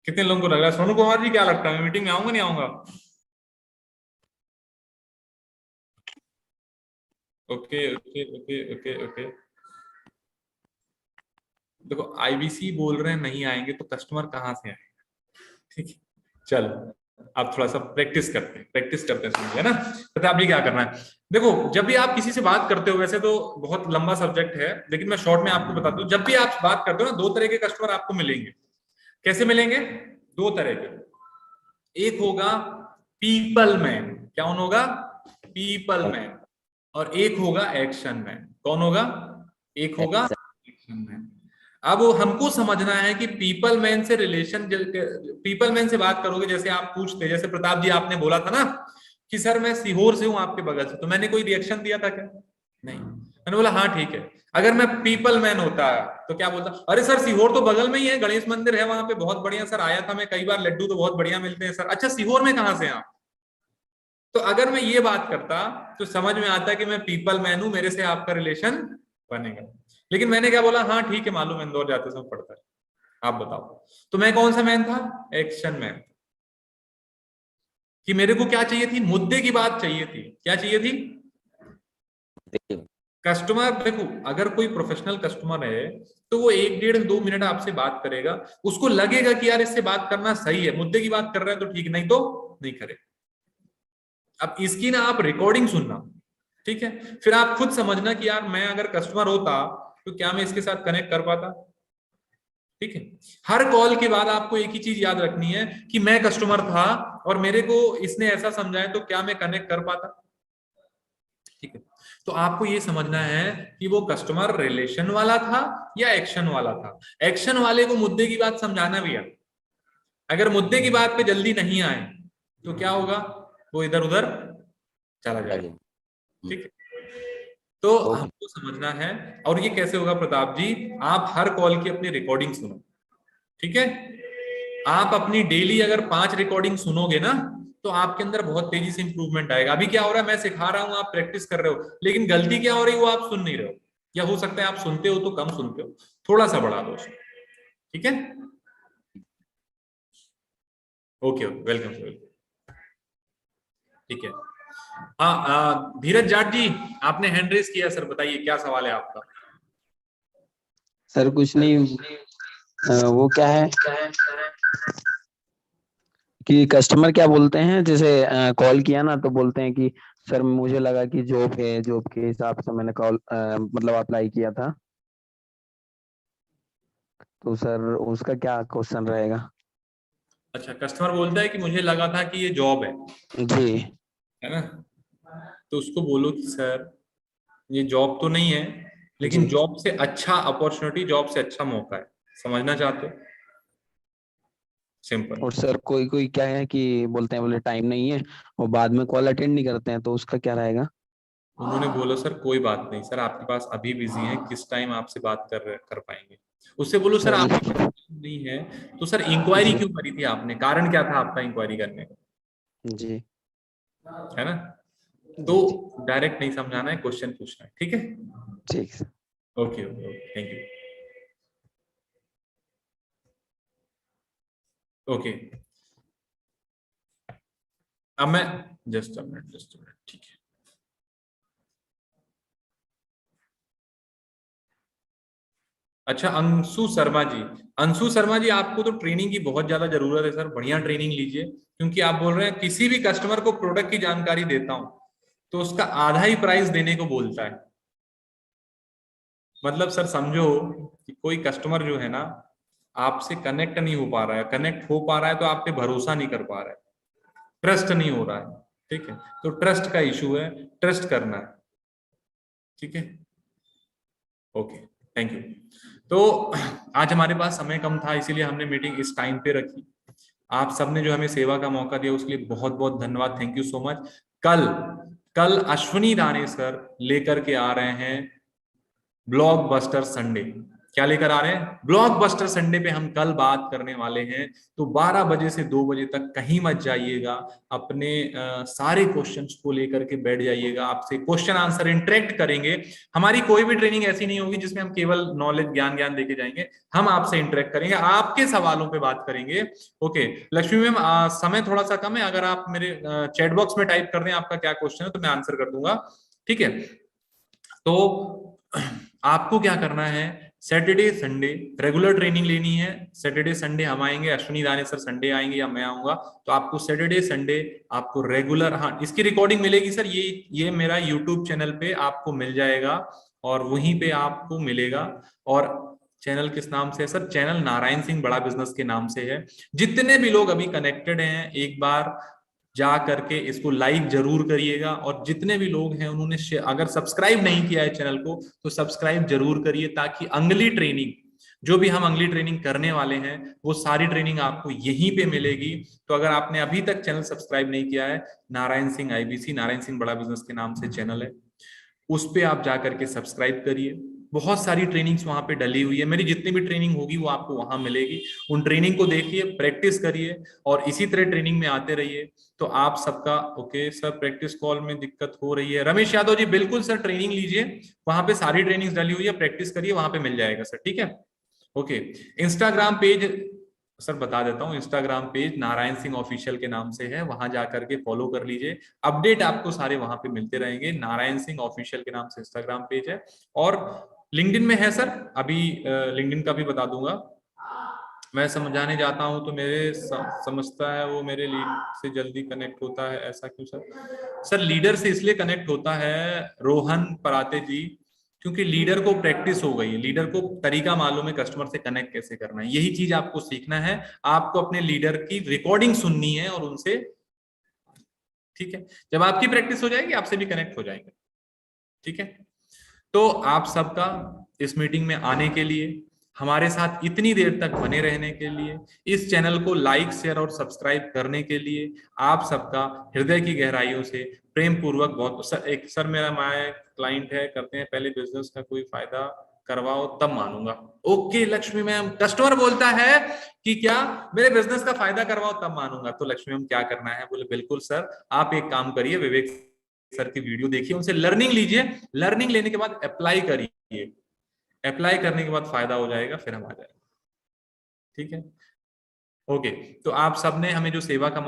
कितने लोगों को लग रहा है, सोनू कुमार जी क्या लगता है, मैं मीटिंग में आऊंगा नहीं आऊंगा। Okay okay okay okay okay. देखो आईबीसी बोल रहे हैं नहीं आएंगे तो कस्टमर कहाँ से आएगा, ठीक है। चलो आप थोड़ा सा प्रैक्टिस करते हैं समझिए ना। पता आप ये क्या करना है, देखो जब भी आप किसी से बात करते हो, वैसे तो बहुत लंबा सब्जेक्ट है लेकिन मैं शॉर्ट में आपको बताता हूँ, जब भी आप बात करते हो ना, दो तरह के कस्टमर आपको मिलेंगे। कैसे मिलेंगे? दो तरह के। एक होगा पीपल मैन, क्या होगा? People man. और एक होगा एक्शन मैन। कौन होगा? एक होगा एक्शन मैन। अब हमको समझना है कि पीपल मैन से रिलेशन, पीपल मैन से बात करोगे, जैसे आप पूछते, जैसे प्रताप जी आपने बोला था ना कि सर मैं सीहोर से हूं आपके बगल से, तो मैंने कोई रिएक्शन दिया था क्या? नहीं, मैंने बोला हाँ ठीक है। अगर मैं पीपल मैन होता तो क्या बोलता, अरे सर सीहोर तो बगल में ही है, गणेश मंदिर है वहां पे, बहुत बढ़िया सर, आया था मैं कई बार, लड्डू तो बहुत बढ़िया मिलते हैं सर। अच्छा सीहोर में कहां से हैं आप? तो अगर मैं ये बात करता तो समझ में आता कि मैं पीपल मैन हूं, मेरे से आपका रिलेशन बनेगा। लेकिन मैंने क्या बोला, हाँ ठीक है मालूम, इंदौर जाते समय पड़ता है, आप बताओ। तो मैं कौन सा मैन था? Action man. कि मेरे को क्या चाहिए थी? मुद्दे की बात चाहिए थी। क्या चाहिए थी? कस्टमर, देखो अगर कोई प्रोफेशनल कस्टमर है तो वो 1-1.5-2 मिनट आपसे बात करेगा, उसको लगेगा कि यार इससे बात करना सही है, मुद्दे की बात कर रहा है तो ठीक, नहीं तो नहीं करे। अब इसकी ना आप रिकॉर्डिंग सुनना, ठीक है, फिर आप खुद समझना कि यार मैं अगर कस्टमर होता तो क्या मैं इसके साथ कनेक्ट कर पाता, ठीक है। हर कॉल के बाद आपको एक ही चीज याद रखनी है कि मैं कस्टमर था और मेरे को इसने ऐसा समझाया तो क्या मैं कनेक्ट कर पाता, ठीक है। तो आपको ये समझना है कि वो कस्टमर रिलेशन वाला था या एक्शन वाला था। एक्शन वाले को मुद्दे की बात समझाना भी है, अगर मुद्दे की बात पे जल्दी नहीं आए तो क्या होगा, वो इधर उधर चला जाएगा, ठीक है। तो हमको समझना है। और ये कैसे होगा प्रताप जी, आप हर कॉल की अपनी रिकॉर्डिंग सुनो, ठीक है। आप अपनी डेली अगर 5 रिकॉर्डिंग सुनोगे ना तो आपके अंदर बहुत तेजी से इंप्रूवमेंट आएगा। अभी क्या हो रहा है, मैं सिखा रहा हूं, आप प्रैक्टिस कर रहे हो, लेकिन गलती क्या हो रही है वो आप सुन नहीं रहे हो, या हो सकता है आप सुनते हो तो कम सुनते हो, थोड़ा सा बढ़ा दो उसको, ठीक है। ओके वेलकम सर, ठीक है। हाँ धीरज जाट जी आपने हैंड रेस किया सर, बताइए क्या सवाल है आपका? सर कुछ नहीं, वो क्या है कि कस्टमर क्या बोलते हैं, जैसे कॉल किया ना तो बोलते हैं कि सर मुझे लगा कि जॉब है, जॉब के हिसाब से मैंने कॉल मतलब अप्लाई किया था, तो सर उसका क्या क्वेश्चन रहेगा? अच्छा, कस्टमर बोलता है कि मुझे लगा था कि ये जॉब है जी। है ना, तो उसको बोलो कि सर ये जॉब तो नहीं है, लेकिन जी। जॉब से अच्छा अपॉर्चुनिटी, जॉब से अच्छा मौका है, समझना चाहते हो? सिंपल। और सर कोई कोई क्या है कि बोलते हैं, बोले टाइम नहीं है, और बाद में कॉल अटेंड नहीं करते हैं, तो उसका क्या रहेगा? उन्होंने बोला सर कोई बात नहीं सर, आपके पास अभी बिजी है, किस टाइम आपसे बात कर पाएंगे। उससे बोलो सर सर आपके पास नहीं है तो सर इंक्वायरी जी। क्यों करी थी आपने, कारण क्या था आपका इंक्वायरी करने का, जी। है ना। तो जी। जी। डायरेक्ट नहीं समझाना है, क्वेश्चन पूछना है, ठीक है। ठीक sir. Okay okay thank you. Okay अब मैं जस्ट अ मिनट, ठीक है। अच्छा अंशु शर्मा जी, अंशु शर्मा जी आपको तो ट्रेनिंग की बहुत ज्यादा जरूरत है सर, बढ़िया ट्रेनिंग लीजिए, क्योंकि आप बोल रहे हैं किसी भी कस्टमर को प्रोडक्ट की जानकारी देता हूं तो उसका आधा ही प्राइस देने को बोलता है। मतलब सर समझो कि कोई कस्टमर जो है ना आपसे कनेक्ट नहीं हो पा रहा है, कनेक्ट हो पा रहा है तो आप पे भरोसा नहीं कर पा रहा है, ट्रस्ट नहीं हो रहा है, ठीक है। तो ट्रस्ट का इशू है, ट्रस्ट करना है, ठीक है। Okay thank you. तो आज हमारे पास समय कम था इसीलिए हमने मीटिंग इस टाइम पे रखी। आप सबने जो हमें सेवा का मौका दिया उसके लिए बहुत बहुत धन्यवाद, थैंक यू सो मच। कल कल अश्विनी राणे सर लेकर के आ रहे हैं ब्लॉकबस्टर संडे। क्या लेकर आ रहे हैं? ब्लॉकबस्टर संडे पे हम कल बात करने वाले हैं। तो 12 बजे से 2 बजे तक कहीं मत जाइएगा, अपने सारे क्वेश्चंस को लेकर के बैठ जाइएगा, आपसे क्वेश्चन आंसर इंटरेक्ट करेंगे। हमारी कोई भी ट्रेनिंग ऐसी नहीं होगी जिसमें हम केवल नॉलेज ज्ञान देके जाएंगे, हम आपसे इंटरेक्ट करेंगे, आपके सवालों पे बात करेंगे। ओके लक्ष्मी मैम समय थोड़ा सा कम है, अगर आप मेरे चैट बॉक्स में टाइप कर दें आपका क्या क्वेश्चन है तो मैं आंसर कर दूंगा, ठीक है। तो आपको क्या करना है सैटरडे संडे रेगुलर ट्रेनिंग लेनी है। सैटरडे संडे हम आएंगे, अश्विनी दाने सर संडे आएंगे या मैं आऊंगा, तो आपको सैटरडे संडे आपको रेगुलर, हाँ इसकी रिकॉर्डिंग मिलेगी सर, ये मेरा यूट्यूब चैनल पे आपको मिल जाएगा और वहीं पे आपको मिलेगा। और चैनल किस नाम से है सर? चैनल नारायण सिंह बड़ा बिजनेस के नाम से है। जितने भी लोग अभी कनेक्टेड हैं एक बार जा करके इसको लाइक जरूर करिएगा, और जितने भी लोग हैं उन्होंने अगर सब्सक्राइब नहीं किया है चैनल को तो सब्सक्राइब जरूर करिए, ताकि अगली ट्रेनिंग जो भी हम अगली ट्रेनिंग करने वाले हैं वो सारी ट्रेनिंग आपको यहीं पे मिलेगी। तो अगर आपने अभी तक चैनल सब्सक्राइब नहीं किया है, नारायण सिंह IBC, नारायण सिंह बड़ा बिजनेस के नाम से चैनल है, उस पे आप जाकर के सब्सक्राइब करिए। बहुत सारी ट्रेनिंग्स वहां पे डली हुई है, मेरी जितनी भी ट्रेनिंग होगी वो आपको वहां मिलेगी। उन ट्रेनिंग को देखिए, प्रैक्टिस करिए और इसी तरह ट्रेनिंग में आते रहिए। तो आप सबका ओके सर, प्रैक्टिस कॉल में दिक्कत हो रही है। रमेश यादव जी बिल्कुल सर, ट्रेनिंग लीजिए, वहां पे सारी ट्रेनिंग्स डली हुई है, प्रैक्टिस करिए, वहां पे मिल जाएगा सर, ठीक है। ओके, इंस्टाग्राम पेज सर बता देता हूँ, Instagram page Narayan Singh official के नाम से है, वहां जाकर के फॉलो कर लीजिए, अपडेट आपको सारे वहां पे मिलते रहेंगे। नारायण सिंह ऑफिशियल के नाम से इंस्टाग्राम पेज है। और लिंक्डइन में है सर, अभी लिंक्डइन का भी बता दूंगा। मैं समझाने जाता हूं तो मेरे समझता है वो मेरे लीड से जल्दी कनेक्ट होता है, ऐसा क्यों सर? सर लीडर से इसलिए कनेक्ट होता है रोहन पराते जी, क्योंकि लीडर को प्रैक्टिस हो गई है, लीडर को तरीका मालूम है कस्टमर से कनेक्ट कैसे करना है। यही चीज आपको सीखना है, आपको अपने लीडर की रिकॉर्डिंग सुननी है और उनसे, ठीक है, जब आपकी प्रैक्टिस हो जाएगी आपसे भी कनेक्ट हो जाएंगे, ठीक है। तो आप सबका इस मीटिंग में आने के लिए, हमारे साथ इतनी देर तक बने रहने के लिए, इस चैनल को लाइक शेयर और सब्सक्राइब करने के लिए आप सबका हृदय की गहराइयों से प्रेम पूर्वक बहुत सर, एक सर मेरा माय क्लाइंट है, करते हैं पहले बिजनेस का कोई फायदा करवाओ तब मानूंगा। ओके लक्ष्मी मैम, कस्टमर बोलता है कि क्या मेरे बिजनेस का फायदा करवाओ तब मानूंगा, तो लक्ष्मी मैम क्या करना है? बोले बिल्कुल सर, आप एक काम करिए, विवेक सर की वीडियो देखिए, उनसे लर्निंग लीजिए, लर्निंग लेने के बाद अप्लाई करिए, अप्लाई करने के बाद फायदा हो जाएगा, फिर हम आ जाएगा, ठीक है। ओके, तो आप सबने हमें जो सेवा का